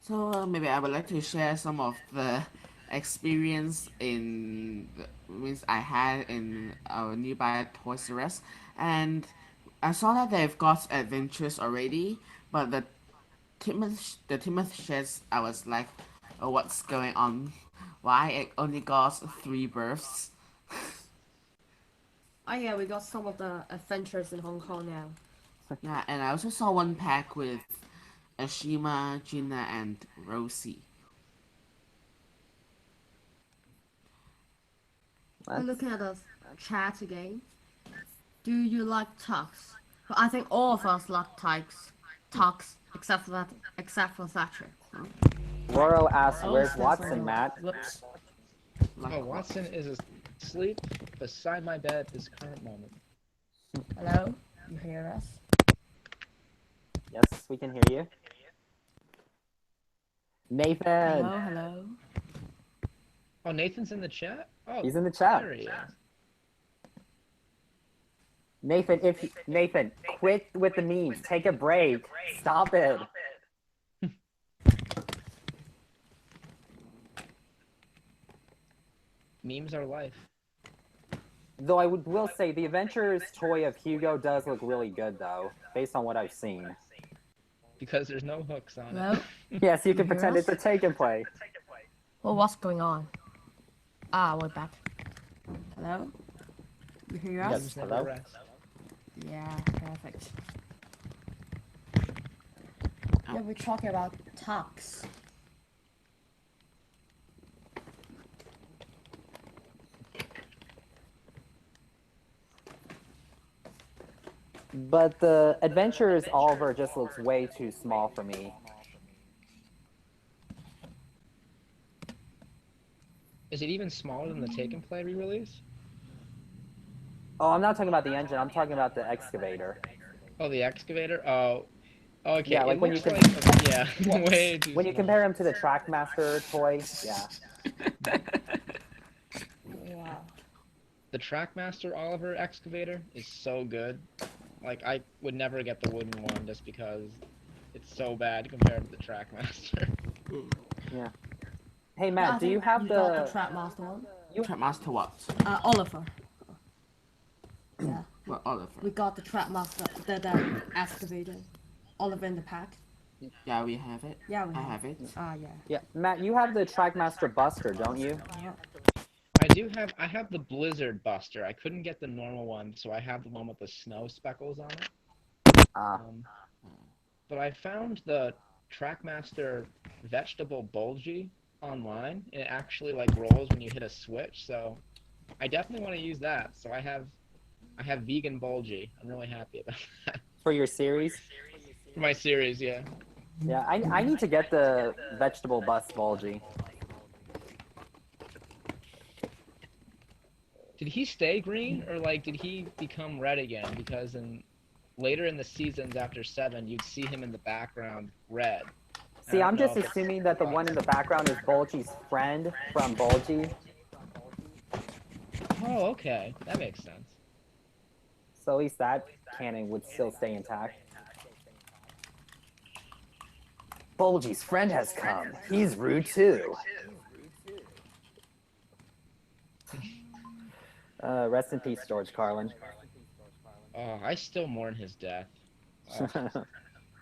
So maybe I would like to share some of the experience means I had in our nearby Toys R Us, and I saw that they've got Adventures already, but the Timothy sheds, I was like, oh, what's going on? Why it only got 3 berths? Oh yeah, we got some of the adventures in Hong Kong now. Yeah, and I also saw one pack with Ashima, Gina, and Rosie. I'm looking at the chat again. Do you like tux? Well, I think all of us like tux, except for Thatcher. Roro asks, Oh, where's that's Watson, all. Matt? Whoops. Like Oh, Watson is asleep beside my bed at this current moment. Hello? You hear us? Yes, we can hear you. Nathan! Hello? Oh, Nathan's in the chat? Oh, He's in the chat. there he is. Nathan, quit with the memes. Take a break. Stop it. Memes are life. Though I will say the Adventures toy of Hugo does look really good though, based on what I've seen. Because there's no hooks on Hello? Yes, you can hear pretend us? it's a take and play. Well, what's going on? Ah, we're back. Hello? You hear us? Yes, Never hello? rest. Yeah, perfect. Yeah, we're talking about tux. But the Adventures Oliver just looks way too small for me. Is it even smaller than the Take and Play re-release? Oh, I'm not talking about the engine, I'm talking about the excavator. Oh, the excavator? Oh, okay. Yeah, like it when looks you like, yeah, way too When you small. compare him to the Trackmaster toy, yeah. Wow. The Trackmaster Oliver excavator is so good. Like, I would never get the wooden one just because it's so bad compared to the Trackmaster. Yeah. Hey I Matt, do you think have got the Trackmaster one? Trackmaster what? Oliver. Yeah. Well, Oliver. We got the Trackmaster, the excavator. Oliver in the pack. Yeah, we have it. Yeah, we I have. have it. Ah, yeah. Yeah, Matt, you have the Trackmaster Buster, don't you? Yeah. I have the Blizzard Buster. I couldn't get the normal one, so I have the one with the snow speckles on it. Ah. But I found the Trackmaster vegetable bulgy online. It actually like rolls when you hit a switch, so I definitely want to use that. So I have vegan bulgy. I'm really happy about that. For your series? For my series, yeah. Yeah, I need to get the vegetable bus bulgy. Did he stay green or like did he become red again? Because later in the seasons after 7, you'd see him in the background red. See, I'm just assuming that the one in the background is Bulgy's friend from Bulgy. Oh, okay. That makes sense. So at least that canon would still stay intact. Bulgy's friend has come. He's rude too. Rest in peace, George Carlin. Oh, I still mourn his death.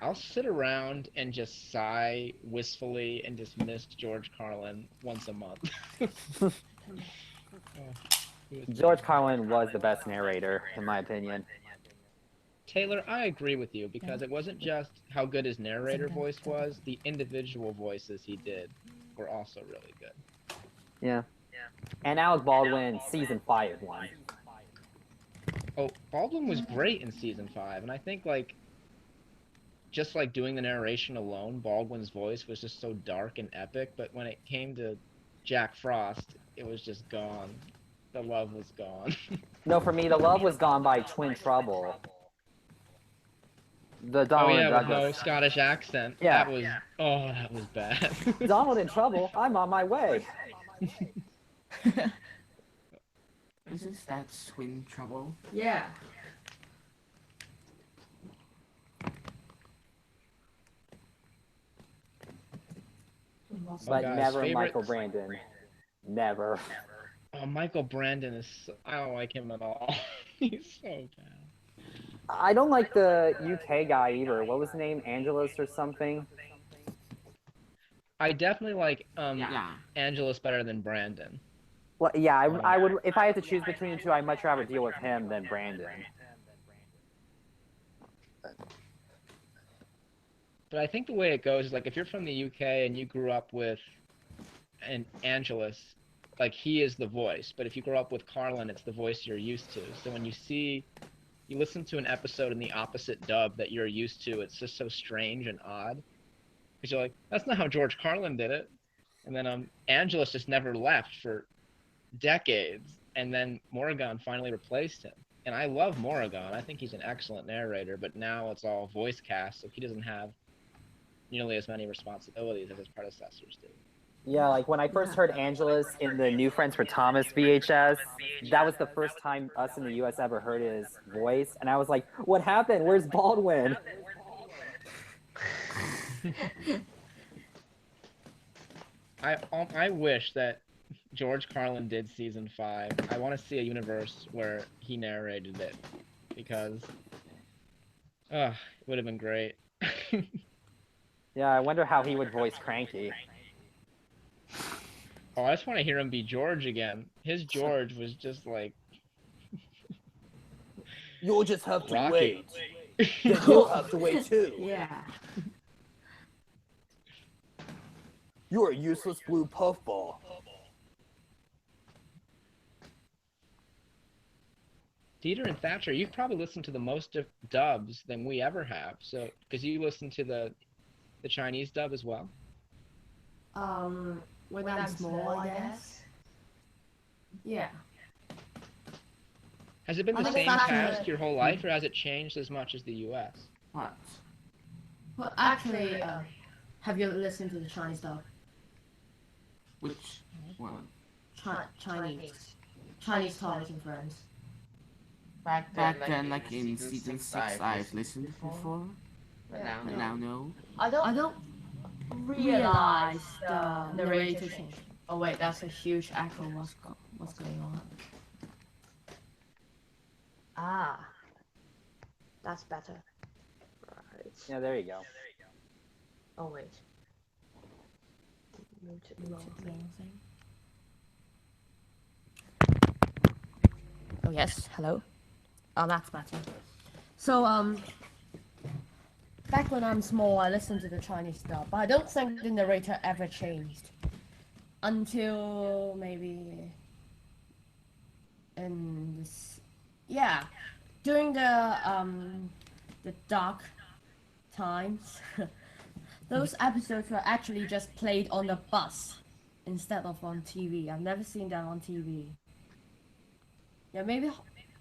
I'll sit around and just sigh wistfully and just miss George Carlin once a month. George Carlin was the best narrator, in my opinion. Taylor, I agree with you because it wasn't just how good his narrator voice was, the individual voices he did were also really good. Yeah. And Alec Baldwin, season 5 one. Oh, Baldwin was great in season 5, and I think like just like doing the narration alone, Baldwin's voice was just so dark and epic, but when it came to Jack Frost, it was just gone. The love was gone. No, for me, the love was gone by Twin Trouble. The Donald and with Douglas. no Scottish accent. Yeah. That was bad. Donald in trouble. I'm on my way. Isn't that Twin Trouble? Yeah. But guys, never favorite- Michael Brandon. Never. Oh, Michael Brandon is... I don't like him at all. He's so bad. I don't like the UK guy either. What was his name? Angelus or something? I definitely like Yeah. Angelus better than Brandon. Well, yeah, I would. If I had to choose between the two, I'd much rather deal with him than Brandon. But I think the way it goes is like if you're from the UK and you grew up with an Angelus, like he is the voice. But if you grow up with Carlin, it's the voice you're used to. So when you listen to an episode in the opposite dub that you're used to, it's just so strange and odd. Because you're like, that's not how George Carlin did it. And then Angelus just never left for decades, and then Morrigan finally replaced him. And I love Morrigan. I think he's an excellent narrator, but now it's all voice cast, so he doesn't have nearly as many responsibilities as his predecessors did. Yeah, like when I first heard Angelus in the New Friends for Thomas VHS, that was the first time us in the US ever heard his voice, and I was like, what happened? Where's Baldwin? I wish that George Carlin did season 5. I want to see a universe where he narrated it, because it would have been great. Yeah, I wonder how he would voice Cranky. Oh, I just want to hear him be George again. His George was just like... You'll just have to Rocky. wait. Then you'll have to wait too. Yeah. You're a useless blue puffball. Dieter and Thatcher, you've probably listened to the most dubs than we ever have. So, because you listen to the Chinese dub as well. When I'm small, I guess. Yeah. Has it been the I'm same excited. cast your whole life, or has it changed as much as the U.S.? What? Well, actually, have you listened to the Chinese dub? Which one? Chinese television friends. Back then, like in season 6, I've listened before. But now no. I don't realize the narrator change. Oh wait, that's a huge echo. What's going on? Ah, that's better. Right. Yeah, there you go. Oh wait. Muted wrong thing. Oh yes, hello. Oh, that's better. So back when I'm small, I listened to the Chinese dub, but I don't think the narrator ever changed until maybe in this, yeah, during the dark times. Those episodes were actually just played on the bus instead of on TV. I've never seen that on TV. Yeah, maybe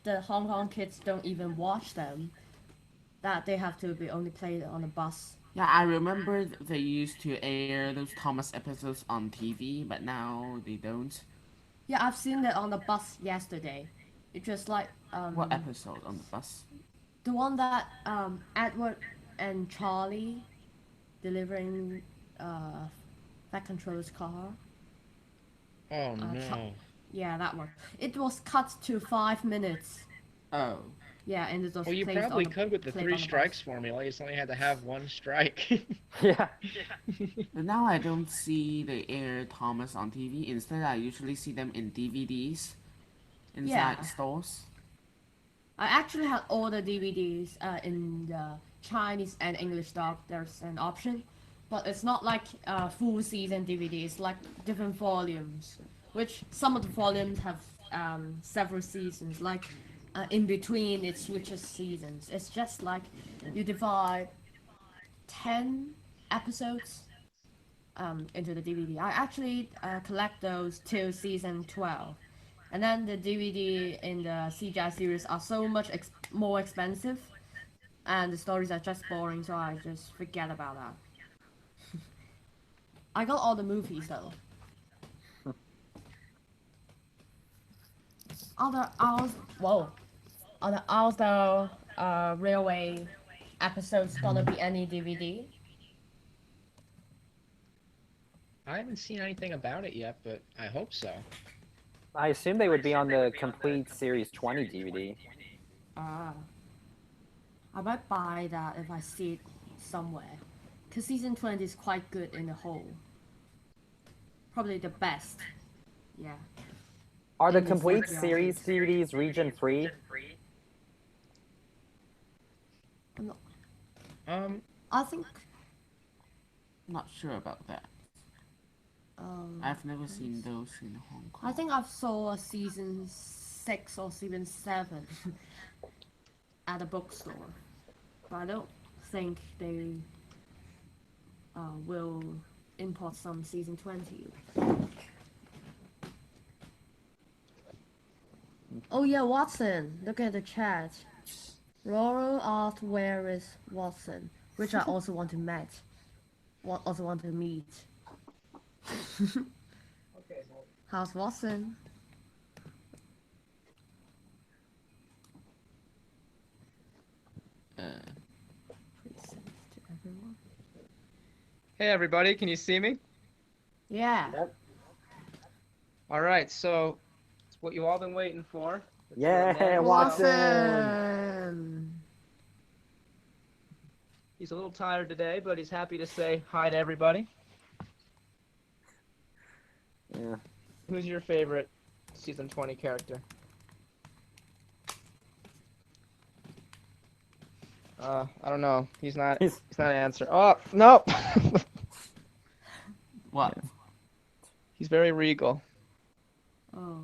the Hong Kong kids don't even watch them. That they have to be only played on the bus. Yeah, I remember they used to air those Thomas episodes on TV, but now they don't. Yeah, I've seen that on the bus yesterday. It just like What episode on the bus? the one that Edward and Charlie delivering that controls car. Oh no. Yeah, that one. It was cut to 5 minutes. Oh. Yeah, and it was Well, you placed probably on the, could with the played 3 on the strikes bus. formula. You just only had to have 1 strike. Yeah. But now I don't see they air Thomas on TV. Instead, I usually see them in DVDs inside Yeah. stores. I actually had all the DVDs in the Chinese and English dub. There's an option, but it's not like full season DVDs, like different volumes. Which some of the volumes have several seasons. Like in between, it switches seasons. It's just like you divide 10 episodes into the DVD. I actually collect those till season 12. And then the DVD in the CGI series are so much more expensive, and the stories are just boring, so I just forget about that. I got all the movies though. Are the other railway episodes gonna be any DVD? I haven't seen anything about it yet, but I hope so. I assume they would be on the complete Series 20 DVD. Ah. I might buy that if I see it somewhere. Because season 20 is quite good in the whole. Probably the best. Yeah. Are the In the complete CGI series series. DVDs region free? I'm not, Um, I think. Not sure about that. Um, I've never seen those in Hong Kong. I think I've saw season 6 or season 7 at a bookstore. But I don't think they will import some season 20. Oh yeah, Watson. Look at the chat. Laurel asked where is Watson, which I also want to meet. Also want to meet. How's Watson? Presents to everyone. Hey everybody, can you see me? Yeah. Yep. All right, so it's what you all been waiting for. It's Yeah, Returning. Watson. Watson. He's a little tired today, but he's happy to say hi to everybody. Yeah. Who's your favorite season 20 character? I don't know. He's not answering. Oh, no. What? He's very regal. Oh.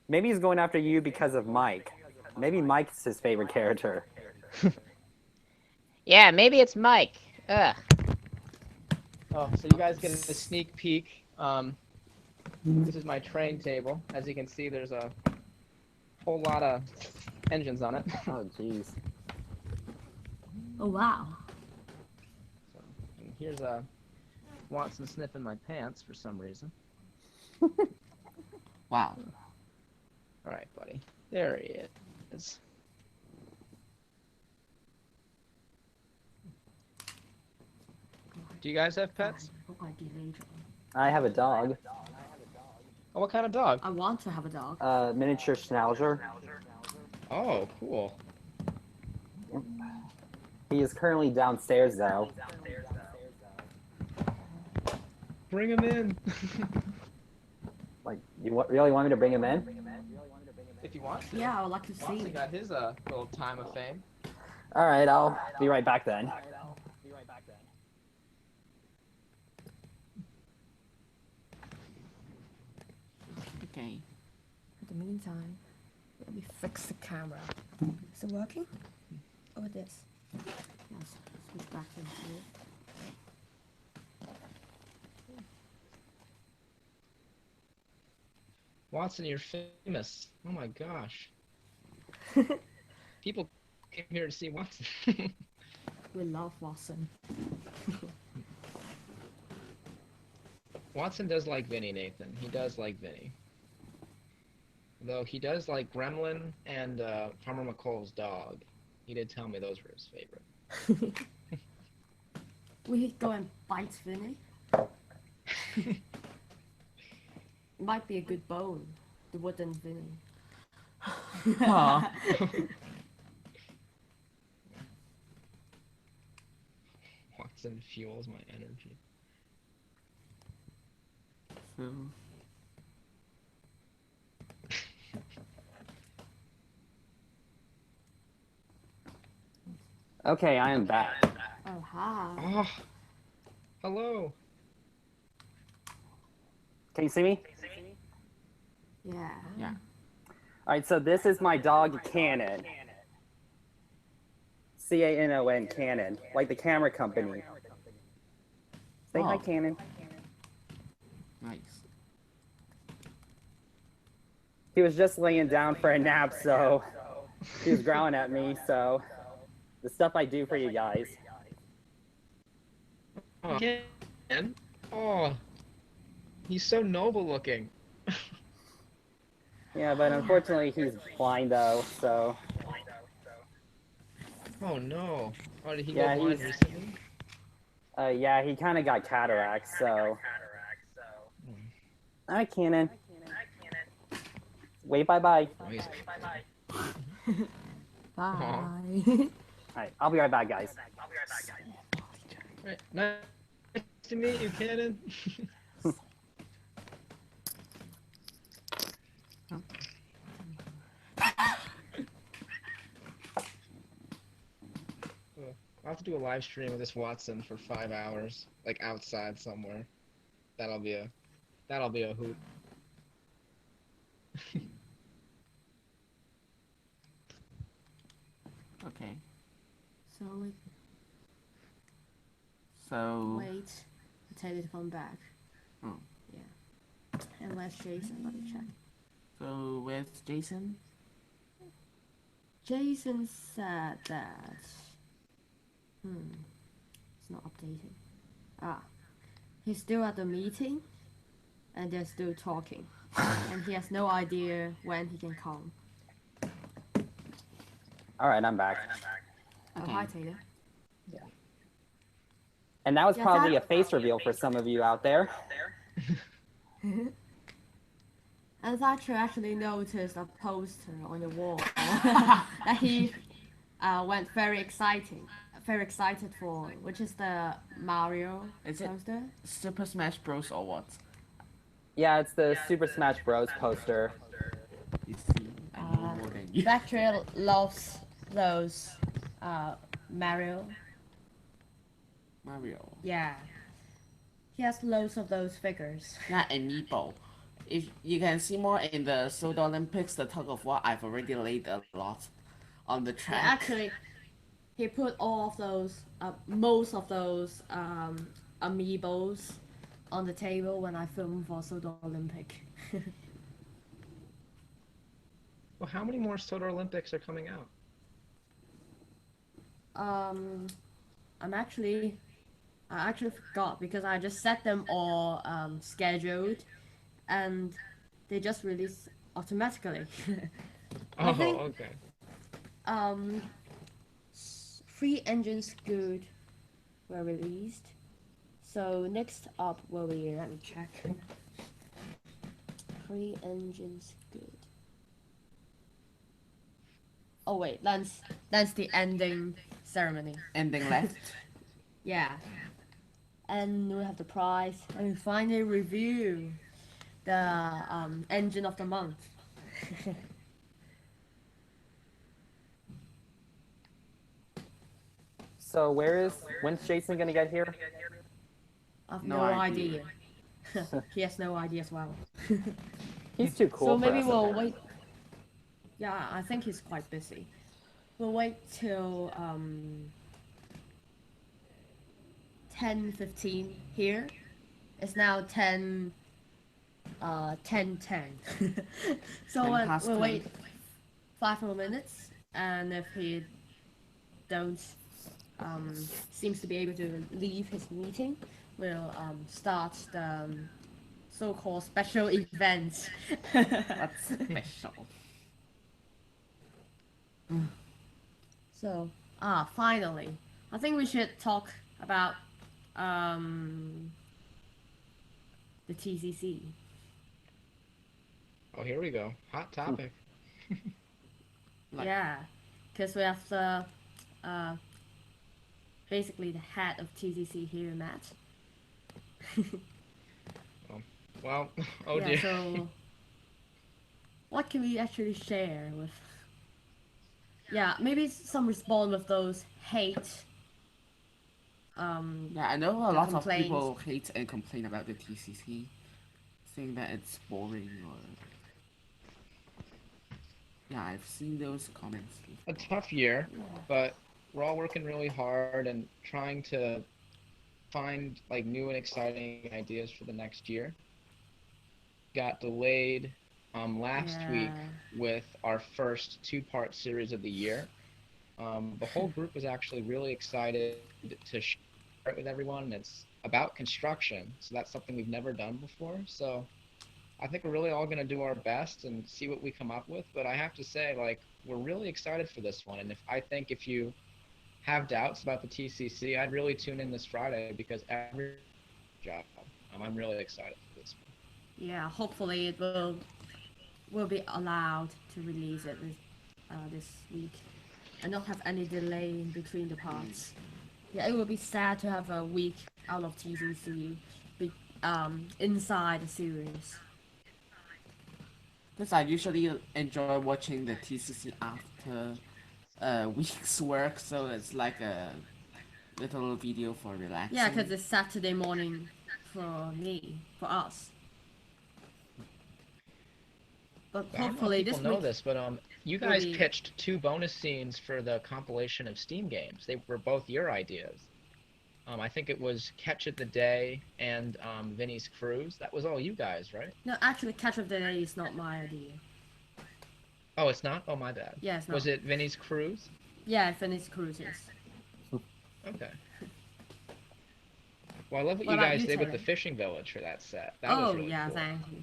Maybe he's going after you because of Mike. Maybe Mike's his favorite character. Yeah, maybe it's Mike. Ugh. Oh, so you guys get a sneak peek. This is my train table. As you can see, there's a whole lot of engines on it. Oh, jeez. Oh wow. And here's Watson sniffing my pants for some reason. Wow. All right, buddy. There he is. Do you guys have pets? I have a dog. Oh, what kind of dog? I want to have a dog. Miniature Schnauzer. oh, cool. He is currently downstairs, though. Bring him in. Like, you really want me to bring him in? if you want to. Yeah, I would like to see. Watson got his little time of fame. All right, I'll be right back then. Okay. In the meantime, let me fix the camera. Is it working? Oh, it is. Yes, switch back to view. Watson, you're famous. Oh my gosh. People came here to see Watson. We love Watson. Watson does like Vinny, Nathan. He does like Vinny. Though he does like Gremlin and Farmer McColl's dog. He did tell me those were his favorite. We go and bite Vinny. Might be a good bone, the wooden Vinny. Aw. Watson fuels my energy. So, Okay, I am back. Oh, hi. Oh, hello. Can you see me? Yeah. yeah. All right, so this is my dog, Canon. Canon, Canon, like the camera company. Say hi, Oh. Canon. Nice. He was just laying down for a nap, so he was growling at me, so the stuff I do for you guys. Oh, Ken? Oh, he's so noble looking. Yeah, but unfortunately he's blind though, so Oh no. Oh, did he Yeah, go blind he's- recently? yeah, he kind of got cataracts, so. Hi, Canon. Wait, bye-bye. Oh, he's... Bye. All right, I'll be right back, guys. Right. Nice to meet you, Cannon. I'll have to do a live stream of this Watson for 5 hours, like outside somewhere. That'll be a hoot. Okay. So we So, wait for Taylor to come back. Oh. Yeah. And where's Jason? Let me check. so where's Jason? Jason said that. It's not updated. Ah. He's still at the meeting. And they're still talking. And he has no idea when he can come. All right, I'm back. Oh, Okay. hi, Taylor. And that was Yeah, probably that- a face reveal for some of you out there. And Thatcher actually noticed a poster on the wall that he went very excited for, which is the Mario Is it- poster. Super Smash Bros. Or what? Yeah, it's the Super Smash Bros. Poster. You see, I know more than you. Thatcher loves those Mario. Mario. Yeah. He has loads of those figures. Yeah, and Meepo. If you can see more in the Sodor Olympics, the tug of war, I've already laid a lot on the Yeah, track. actually, he put all of those, most of those amiibos on the table when I filmed for Sodor Olympic. Well, how many more Sodor Olympics are coming out? I actually forgot because I just set them all scheduled, and they just release automatically. I Oh, think- okay. 3 engines good were released. So next up will be, let me check. 3 engines good. Oh wait, that's the ending ceremony. Ending left. Yeah. And we have the prize, and we finally review the engine of the month. So when's Jason gonna get here? I've No no idea. idea. He has no idea as well. He's too cool So for maybe us. we'll wait. Yeah, I think he's quite busy. We'll wait till 10:15 here. It's now 10:10. So 10 past we'll 10. wait 5 more minutes, and if he don't seems to be able to leave his meeting, we'll start the so-called special event. That's special. So, finally, I think we should talk about the TCC. Oh, here we go. Hot topic. Like- Yeah, because we have the basically the head of TCC here, Matt. Well, oh Yeah, dear. so what can we actually share with? Yeah, maybe some response with those hate. Yeah, I know a The lot of complaints. people hate and complain about the TCC, saying that it's boring or. Yeah, I've seen those comments. A tough year, but we're all working really hard and trying to find like new and exciting ideas for the next year. Got delayed last week Yeah. with our first two-part series of the year. The whole group was actually really excited to share it with everyone. It's about construction, so that's something we've never done before. So I think we're really all going to do our best and see what we come up with. But I have to say, like, we're really excited for this one. And if you have doubts about the TCC, I'd really tune in this Friday because every job. I'm really excited for this one. Yeah, hopefully it will be allowed to release it this week and not have any delay in between the parts. Yeah, it would be sad to have a week out of TCC inside the series. Because I usually enjoy watching the TCC after a week's work, so it's like a little video for relaxing. Yeah, because it's Saturday morning for me, for us. But I don't know if hopefully people this know week. this, but you will guys be- pitched 2 bonus scenes for the compilation of Steam games. They were both your ideas. I think it was Catch of the Day and Vinny's Cruise. That was all you guys, right? No, actually, Catch of the Day is not my idea. Oh, it's not? Oh, my bad. Yeah, it's not. Was it Vinny's Cruise? Yeah, Venice Cruises. Okay. Well, I love what What you about guys you, did with Taylor? the fishing village for that set. That was Oh, really yeah, cool. thank you.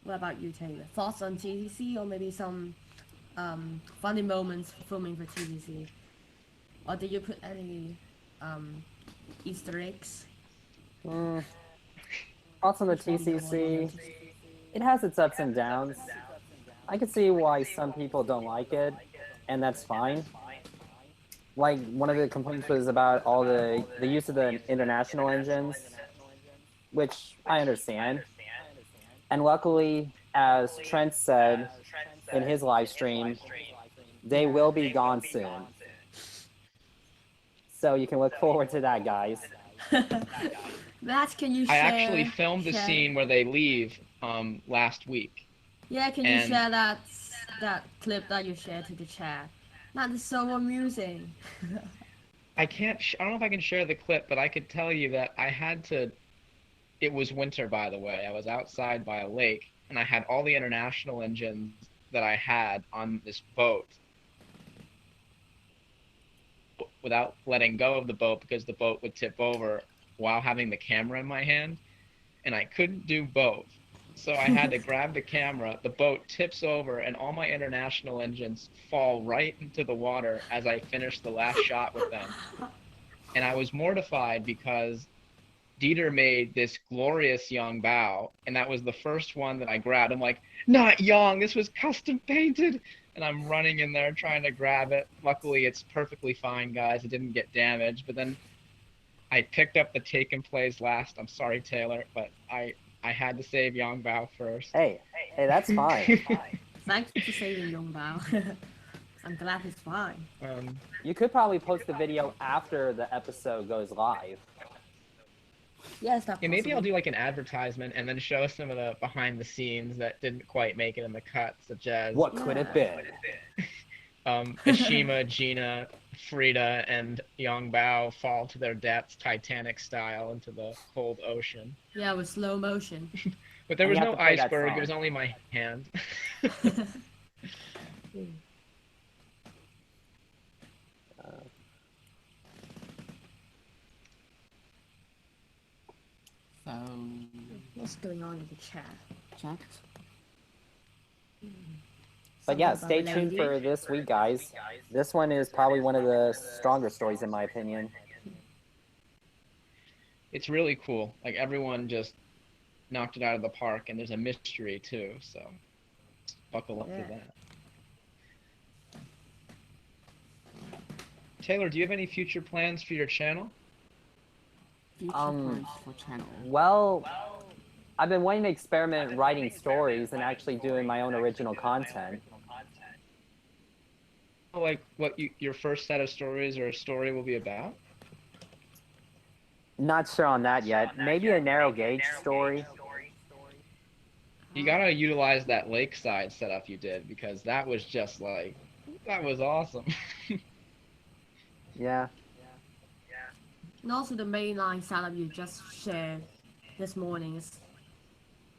What about you, Taylor? Thoughts on TCC or maybe some funny moments filming for TCC? Or did you put any Easter eggs? Thoughts on the Which one do you want TCC? to- It has its ups and downs. I can see why some people don't like it, and that's fine. Like one of the complaints was about all the use of the international engines, which I understand. And luckily, as Trent said in his live stream, they will be gone soon. So you can look forward to that, guys. Matt, can you I share? actually filmed the share- scene where they leave last week. Yeah, can you and- share that clip that you shared to the chat? That is so amusing. I don't know if I can share the clip, but I could tell you that it was winter, by the way. I was outside by a lake, and I had all the international engines that I had on this boat without letting go of the boat because the boat would tip over while having the camera in my hand, and I couldn't do both. So I had to grab the camera, the boat tips over, and all my international engines fall right into the water as I finish the last shot with them. And I was mortified because Dieter made this glorious young bow, and that was the first one that I grabbed. I'm like, not young, this was custom painted. And I'm running in there trying to grab it. Luckily, it's perfectly fine, guys. It didn't get damaged. But then I picked up the take and plays last. I'm sorry, Taylor, but I had to save Yang Bao first. Hey, that's fine. Thanks for saving Yongbao. I'm glad he's fine. You could probably post the video after the episode goes live. Yes, that's Yeah, maybe I'll possible. do like an advertisement and then show some of the behind the scenes that didn't quite make it in the cut, such as What could it been? Ashima, Gina, Frida, and Yong Bao fall to their deaths Titanic style into the cold ocean. Yeah, with slow motion. But there And was you have no to play that iceberg, it song. was only my hand. So, What's going on in the chat? chat. But yeah, Something stay about tuned lady? for this week, guys. This one is probably one of the stronger stories, in my opinion. It's really cool. Like everyone just knocked it out of the park, and there's a mystery too, so buckle up Yeah. for that. Taylor, do you have any future plans for your channel? Future plans for channel. Well, I've been wanting to experiment writing stories and actually doing my own original content. Like what your first set of stories or a story will be about? Not sure on that yet. Maybe a narrow gauge story. You gotta utilize that lakeside setup you did, because that was just like, that was awesome. Yeah. And also the mainline setup you just shared this morning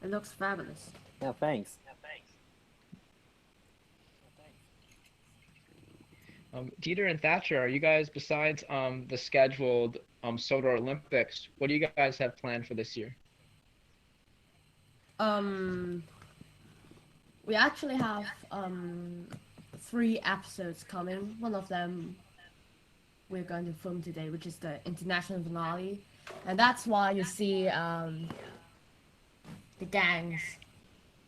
it looks fabulous. Yeah, thanks. Dieter and Thatcher, are you guys, besides the scheduled Sodor Olympics, what do you guys have planned for this year? We actually have 3 episodes coming. One of them we're going to film today, which is the international finale, and that's why you see the gangs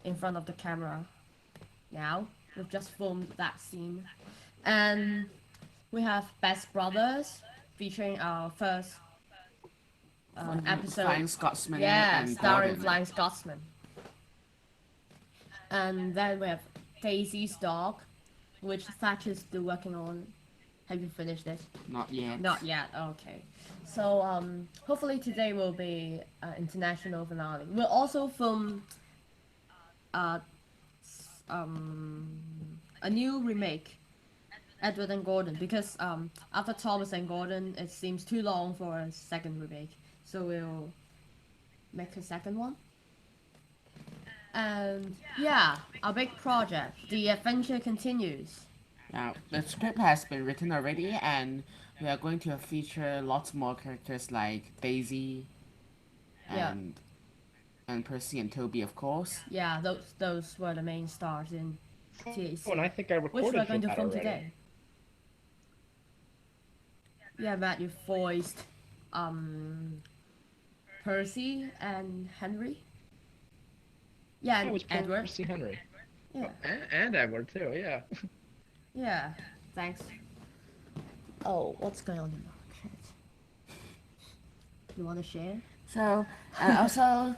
in front of the camera now. We've just filmed that scene, and we have Best Brothers featuring our first episode. Flying Scotsman. Yeah, and starring Gordon. Flying Scotsman. And then we have Daisy's Dog, which Thatcher's still working on. Have you finished it? Not yet. Not yet. Okay. So hopefully today will be international finale. We'll also film a new remake, Edward and Gordon, because after Thomas and Gordon, it seems too long for a second remake. So we'll make a second one. And yeah, our big project, the adventure continues. Now, the script has been written already, and we are going to feature lots more characters like Daisy Yeah. and Percy and Toby, of course. Yeah, those were the main stars in TAC, Oh, and I think I which recorded we're for going to that film already. today. Yeah, Matt, you voiced Percy and Henry. Yeah, It and was Edward. Percy Henry. Yeah, And Edward too, yeah. yeah. Thanks. Oh, what's going on in the chat? You want to share? So, and also,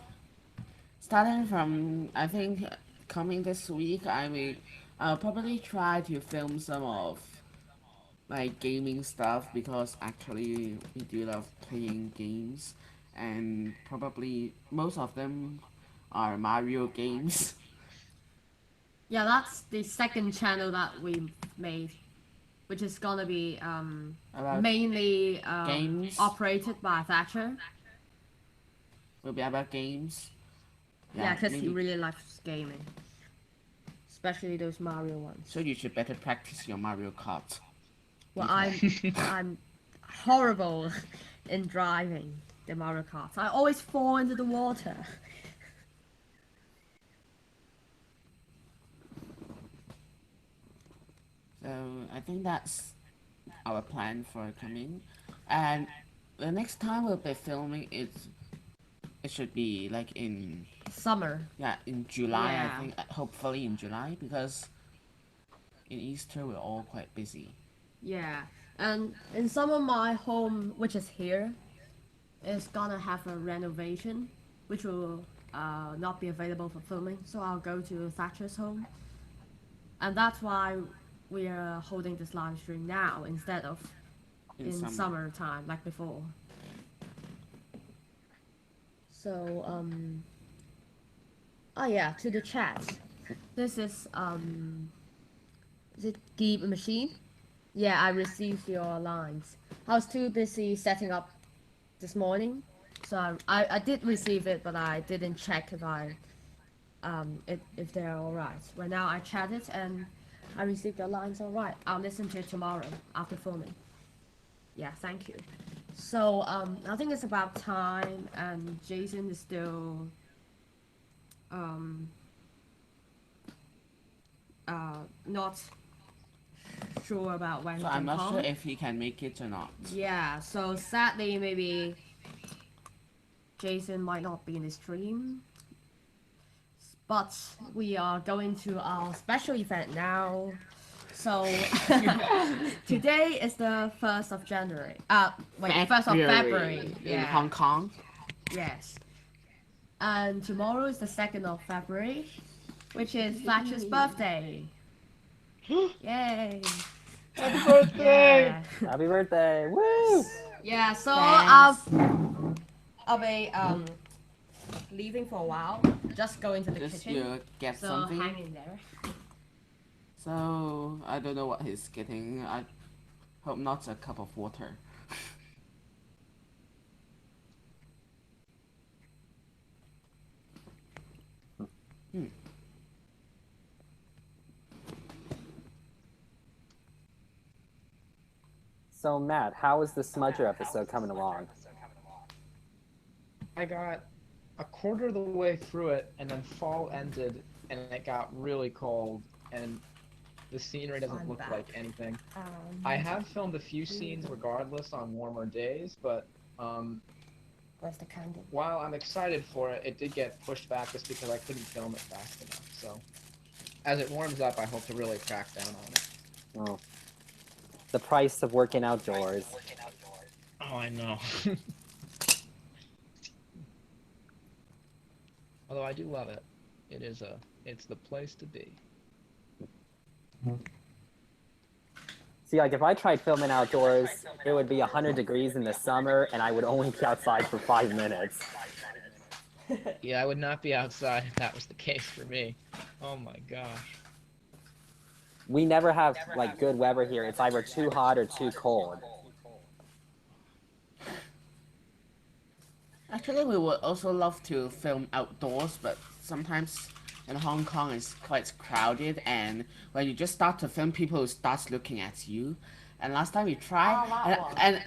starting from, I think, coming this week, I'll probably try to film some of, like, gaming stuff, because actually we do love playing games, and probably most of them are Mario games. Yeah, that's the second channel that we made, which is gonna be About mainly games. operated by Thatcher. Will be about games. Yeah, because he maybe- really likes gaming, especially those Mario ones. So you should better practice your Mario Kart. Well, I'm horrible in driving the Mario Kart. I always fall into the water. So I think that's our plan for coming. And the next time we'll be filming it should be like in Summer. in July, Yeah. I think, hopefully in July, because in Easter we're all quite busy. Yeah, and in summer my home, which is here, is gonna have a renovation, which will not be available for filming. So I'll go to Thatcher's home, and that's why we are holding this live stream now instead of in summertime like before. So oh yeah, to the chat. This is it Geeb Machine? Yeah, I received your lines. I was too busy setting up this morning, so I did receive it, but I didn't check if they're all right. Right now I chatted and I received your lines all right. I'll listen to it tomorrow after filming. Yeah, thank you. So I think it's about time, and Jason is still not sure about when. So I'm not sure if he can make it or not. Yeah, so sadly maybe Jason might not be in the stream. But we are going to our special event now. So today is the 1st of January. Wait, 1st of February. In Hong Kong. Yes. And tomorrow is the 2nd of February, which is Fletcher's birthday. Yay! Happy birthday! Yeah. Happy birthday! Woo! Yeah, so I'll be leaving for a while. Just go into the kitchen. You get so something. hang in there. So I don't know what he's getting. I hope not a cup of water. So Matt, how is the Smudger episode coming along? I got a quarter of the way through it, and then fall ended, and it got really cold, and the scenery doesn't look like anything. I have filmed a few scenes regardless on warmer days, but Where's the candle? while I'm excited for it, it did get pushed back just because I couldn't film it fast enough. So as it warms up, I hope to really crack down on it. Oh. The price of working outdoors. Oh, I know. Although I do love it. It's the place to be. See, like if I tried filming outdoors, it would be 100 degrees in the summer, and I would only be outside for 5 minutes. Yeah, I would not be outside if that was the case for me. Oh my gosh. We never have like good weather here. It's either too hot or too cold. Actually, we would also love to film outdoors, but sometimes in Hong Kong it's quite crowded, and when you just start to film, people start looking at you. And last time we tried, and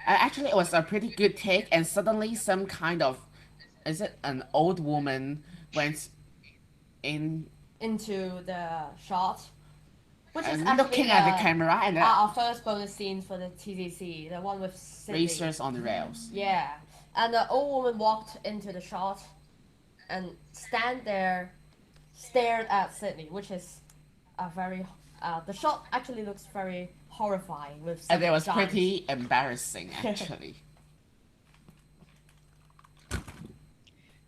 actually it was a pretty good take, and suddenly some kind of, is it an old woman went into the shot, which is and looking at the camera, and our first bonus scene for the TTC, the one with Sydney. Racers on the rails. Yeah, and the old woman walked into the shot and stand there, stared at Sydney, which is a very. The shot actually looks very horrifying with. And it was pretty embarrassing, actually.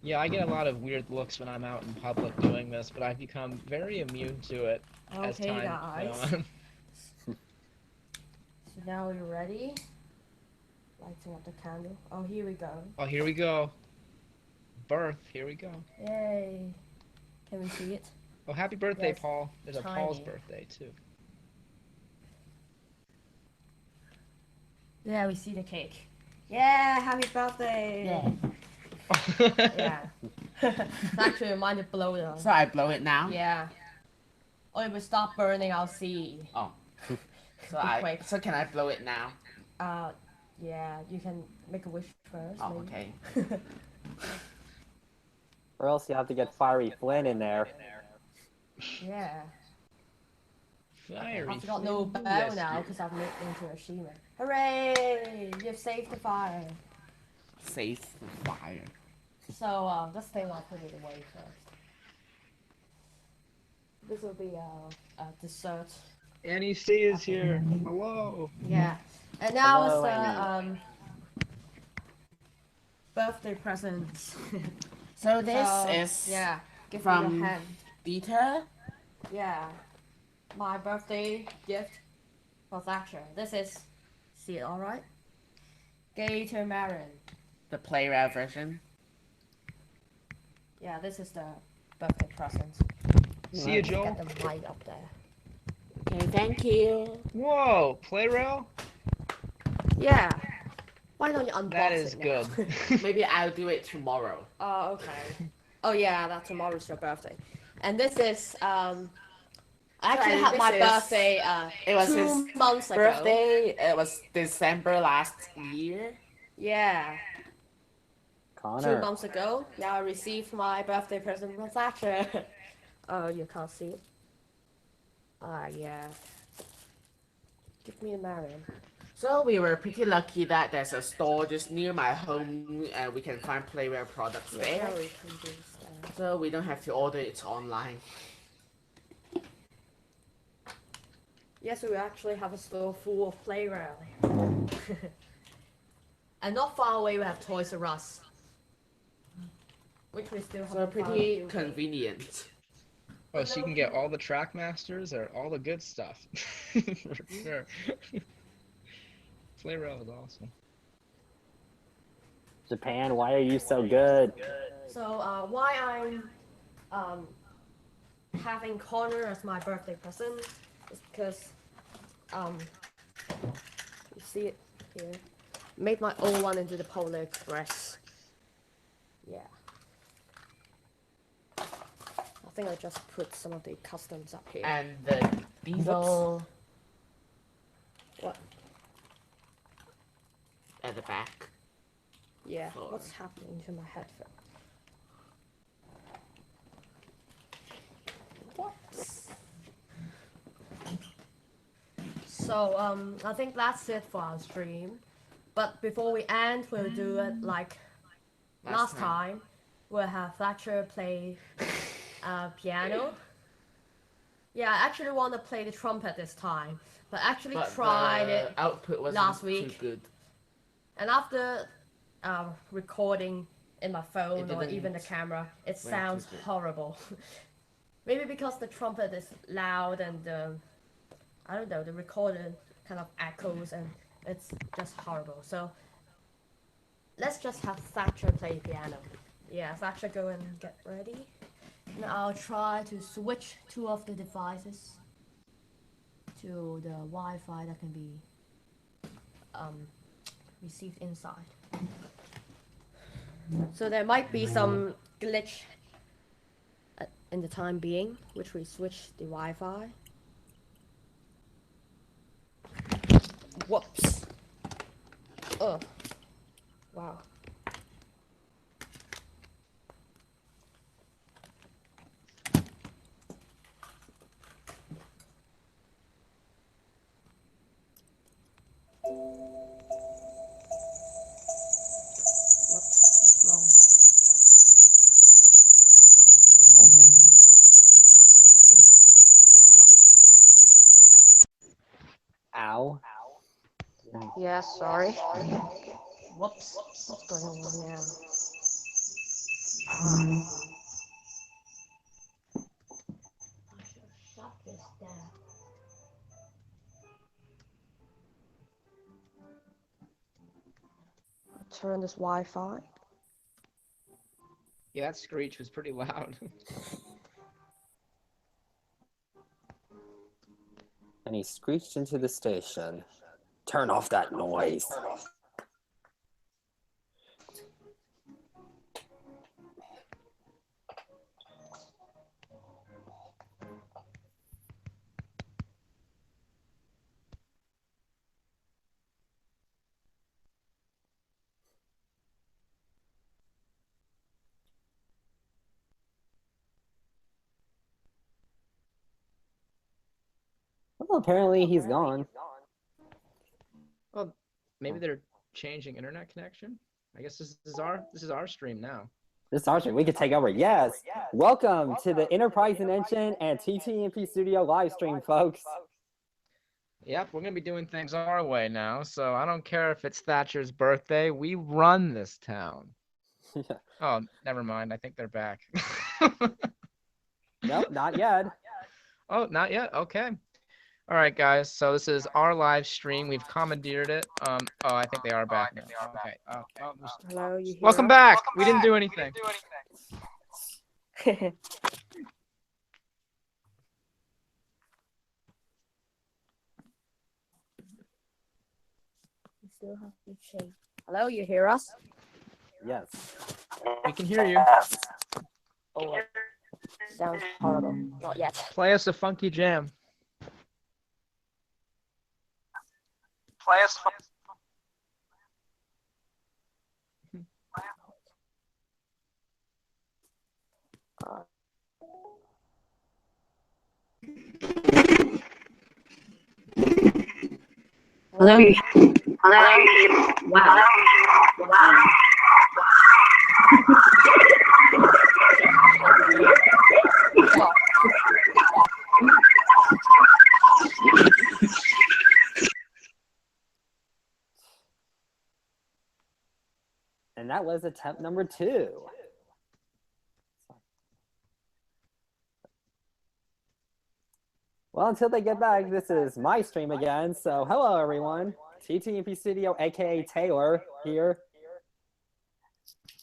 Yeah, I get a lot of weird looks when I'm out in public doing this, but I've become very immune to it as time went on. So now you're ready. Lighting up the candle. Oh, here we go. Oh, here we go. Birth, here we go. Yay. Can we see it? Oh, happy birthday, Yes, Paul. There's tiny. a Paul's birthday, too. Yeah, we see the cake. Yeah, happy birthday. Yeah. Yeah. It's actually mine to blow though. So I blow it now? Yeah. Oh, it will stop burning, I'll see. Oh. Quick. So can I blow it now? Yeah, you can make a wish first. Oh, maybe. okay. Or else you have to get Fiery Flynn in there. Yeah. Fiery I've got flame no bow rescue. now because I've moved into a Shima. Hooray! You've saved the fire. Save the fire. So, let's take my put it away first. This will be a dessert. NEC is here. Hello. Yeah. And now Hello, it's the birthday presents. So this So, is yeah. Give me from your hand. Dieter. Yeah. my birthday gift for Thatcher. This is, see it all right? Gator Marin. The playwright version. Yeah, this is the birthday present. See you, Let's Joel. get the mic up there. Okay, thank you. Whoa, play rail? Yeah. Why don't you unbox That is it now? good. Maybe I'll do it tomorrow. Oh, okay. Oh yeah, that tomorrow's your birthday. And this is I actually and had my this is- birthday It was 2 his months ago. birthday. It was December last year. Yeah. 2 Connor. months ago. Now I received my birthday present from Thatcher. Oh, you can't see it. Yeah. Give me the Marion. So we were pretty lucky that there's a store just near my home and we can find playware products there. Now we can do stuff. So we don't have to order it online. Yes, we actually have a store full of playground. And not far away we have Toys R Us. Which we still have. So pretty convenient. Oh, so you can get all the Trackmasters or all the good stuff. For sure. Play rail is awesome. Japan, why are you so good? So why I'm having Connor as my birthday present is because you see it here. Made my own one into the Polar Express. Yeah. I think I just put some of the customs up here. And the diesel What? at the back. Yeah. Floor. What's happening to my headphone? What? So I think that's it for our stream. But before we end, we'll do it like last time. We'll have Thatcher play piano. Yeah, I actually want to play the trumpet this time, but actually tried it output wasn't last week. too good. And after recording in my phone It or even the didn't camera, it went too sounds good. horrible. Maybe because the trumpet is loud and I don't know, the recorder kind of echoes and it's just horrible. So let's just have Thatcher play piano. Yeah, Thatcher, go and get ready. And I'll try to switch 2 of the devices to the Wi-Fi that can be received inside. So there might be some glitch in the time being, which we switch the Wi-Fi. Whoops. Oh. Wow. Whoops, wrong. Ow. Yeah, sorry. Whoops. What's going on now? I should shut this down. Turn this Wi-Fi. Yeah, that screech was pretty loud. And he screeched into the station. Turn off that noise. Well, apparently he's gone. Well, maybe they're changing internet connection. I guess this is our stream now. This Sergeant, we could take over. Yes. Welcome to the Enterprisingengine and TTNPStudio live stream, folks. Yep, we're gonna be doing things our way now. So I don't care if it's Thatcher's birthday. We run this town. Oh, never mind. I think they're back. Nope, not yet. Oh, not yet. Okay. All right, guys. So this is our live stream. We've commandeered it. Oh, I think they are back now. Okay. Hello, you hear Welcome us? back. We didn't do anything. You still have to change. Hello, you hear us? Yes. We can hear you. Oh, wait. Sounds horrible. Not yet. Play us a funky jam. Hello, you. Hello. Wow. Wow. And that was attempt number 2. Well, until they get back, this is my stream again. So hello, everyone. TTNPStudio, aka Taylor, here.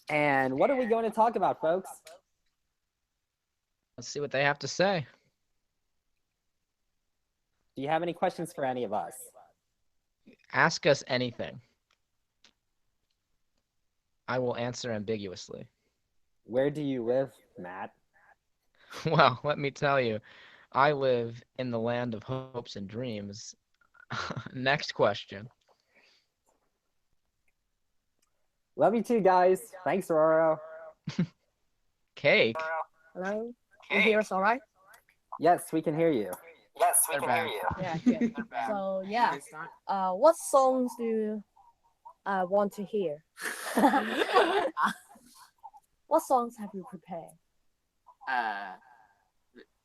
And what are we going to talk about, folks? Let's see what they have to say. Do you have any questions for any of us? Ask us anything. I will answer ambiguously. Where do you live, Matt? Well, let me tell you, I live in the land of hopes and dreams. Next question. Love you too, guys. Thanks, Roro. Cake. Hello. You hear us all right? Yes, we can hear you. Yes, we can hear you. Yeah, good. So yeah, what songs do you want to hear? What songs have you prepared?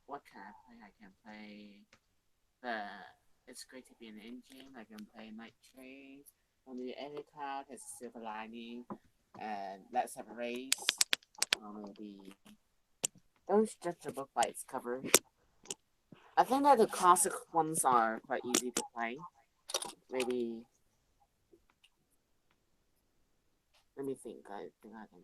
What can I play? I can play the It's Great to Be an Engine. I can play Night Train. Only Every Cloud Has a Silver Lining. And Let's Have a Race. Maybe Don't Judge a Book by its cover. I think that the classic ones are quite easy to play. Maybe. Let me think. I think I can.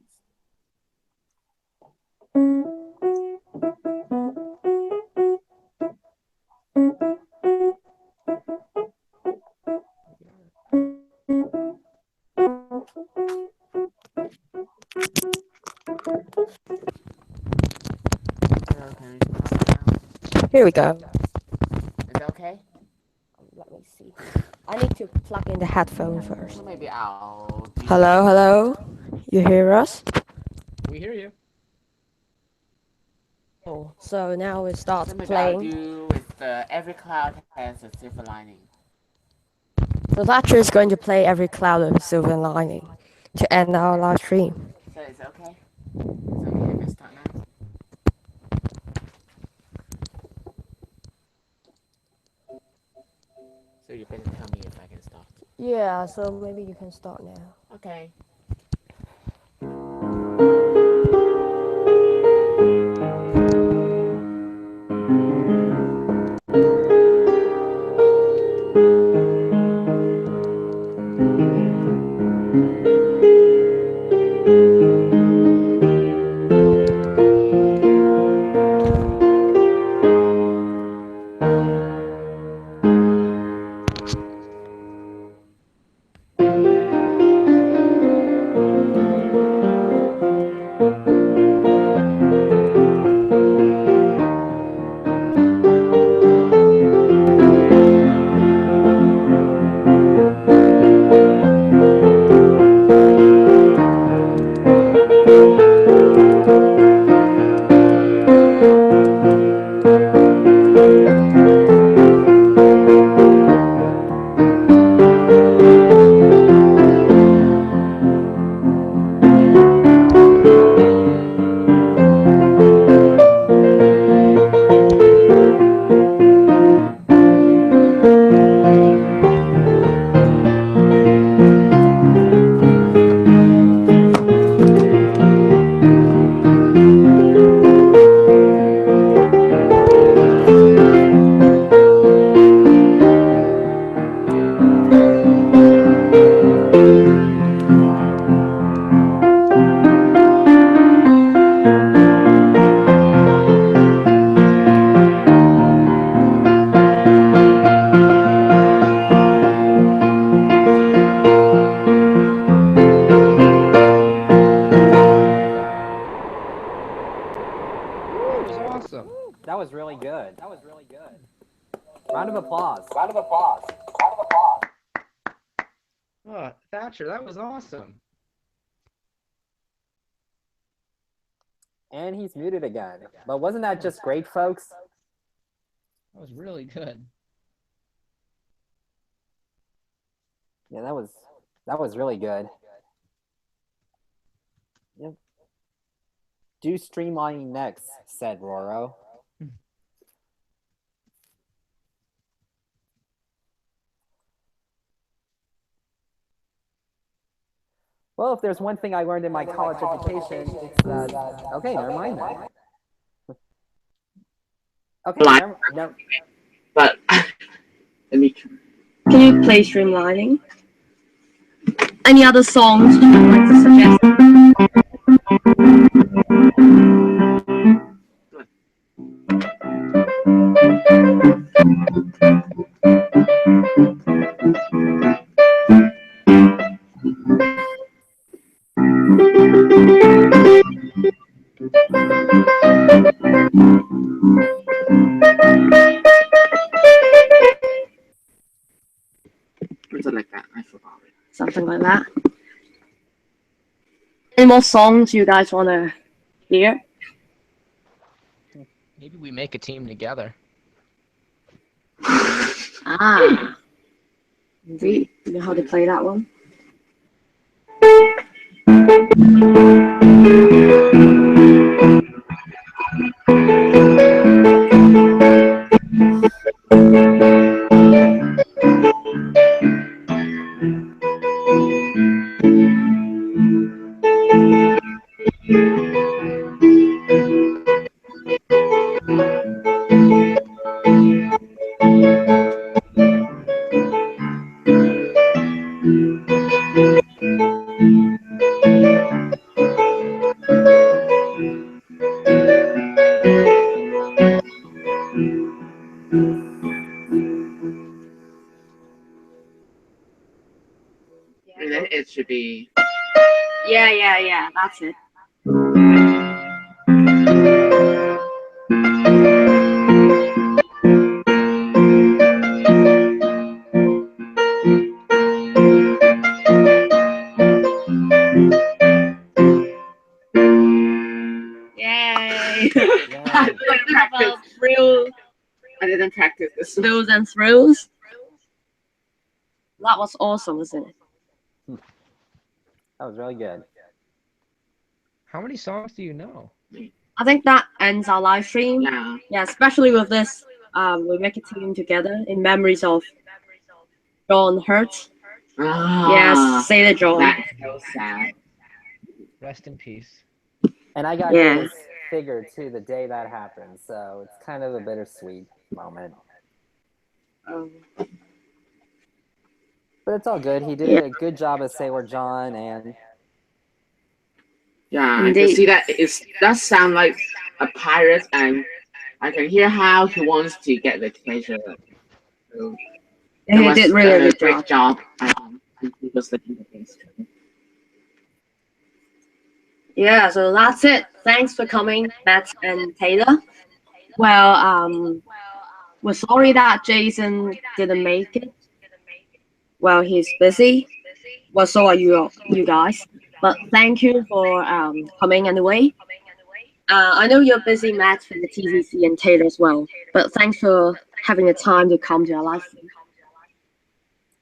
Here we go. Is that okay? Let me see. I need to plug in the headphone first. So maybe I'll. Hello, hello. You hear us? We hear you. Oh, so now we start So maybe playing. I'll do with Every Cloud Has a Silver Lining. So Thatcher is going to play Every Cloud with a Silver Lining to end our live stream. So is it okay? It's okay if I start now. So you better tell me if I can start. Yeah, so maybe you can start now. Okay. That was really good. Round of applause. Oh, Thatcher, that was awesome. And he's muted again. But wasn't that just great, folks? That was really good. Yeah, that was really good. Yep. Do streamlining next, said Roro. Well, if there's one thing I learned in my college education, it's that... Okay, never mind that. Okay, no. But let me. Can you play streamlining? Any other songs you would like to suggest? Something like that. I forgot it. Something like that. Any more songs you guys want to hear? Maybe we make a team together. Ah, indeed. You know how to play that one? And then it should be. Yeah, that's it. Yay! About thrill, I didn't practice this. thrills and thrills. That was awesome, wasn't it? That was really good. How many songs do you know? I think that ends our live stream. Yeah. Yeah, especially with this, we make a team together in memories of John Hurt. Ah, Yes, say the John. That's so sad. Rest in peace. And I got his figure too the day that happened, so it's kind of a bittersweet moment. But it's all good. He did a good job as Sailor John, and yeah, I can see that it does sound like a pirate, and I can hear how he wants to get the treasure. So he did really a great job. He was the best. Yeah, so that's it. Thanks for coming, Matt and Taylor. Well, we're sorry that Jason didn't make it. Well, he's busy. Well, so are you guys. But thank you for coming anyway. I know you're busy, Matt, for the TCC and Taylor as well. But thanks for having the time to come to our live stream.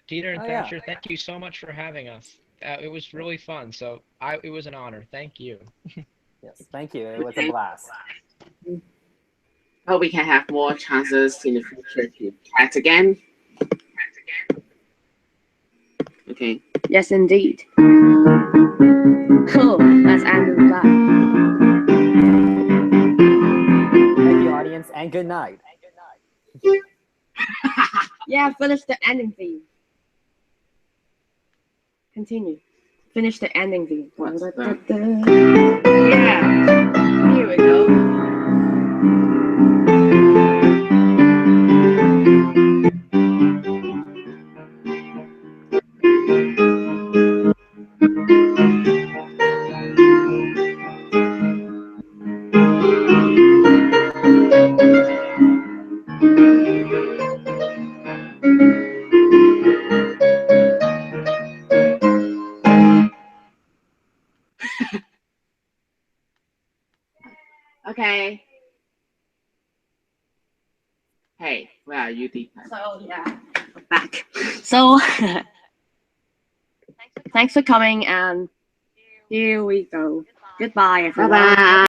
Peter and Thatcher, thank you so much for having us. It was really fun. So it was an honor. Thank you. Yes, thank you. It was a blast. Hope we can have more chances in the future to chat again. Okay. Yes, indeed. Cool. Let's end with that. Thank you, audience, and good night. Yeah, finish the ending theme. Continue. Finish the ending theme. Yeah. Here we go. Hey, where are you, Deepak? So yeah, I'm back. So thanks for coming, and here we go. Goodbye, everyone. Bye bye.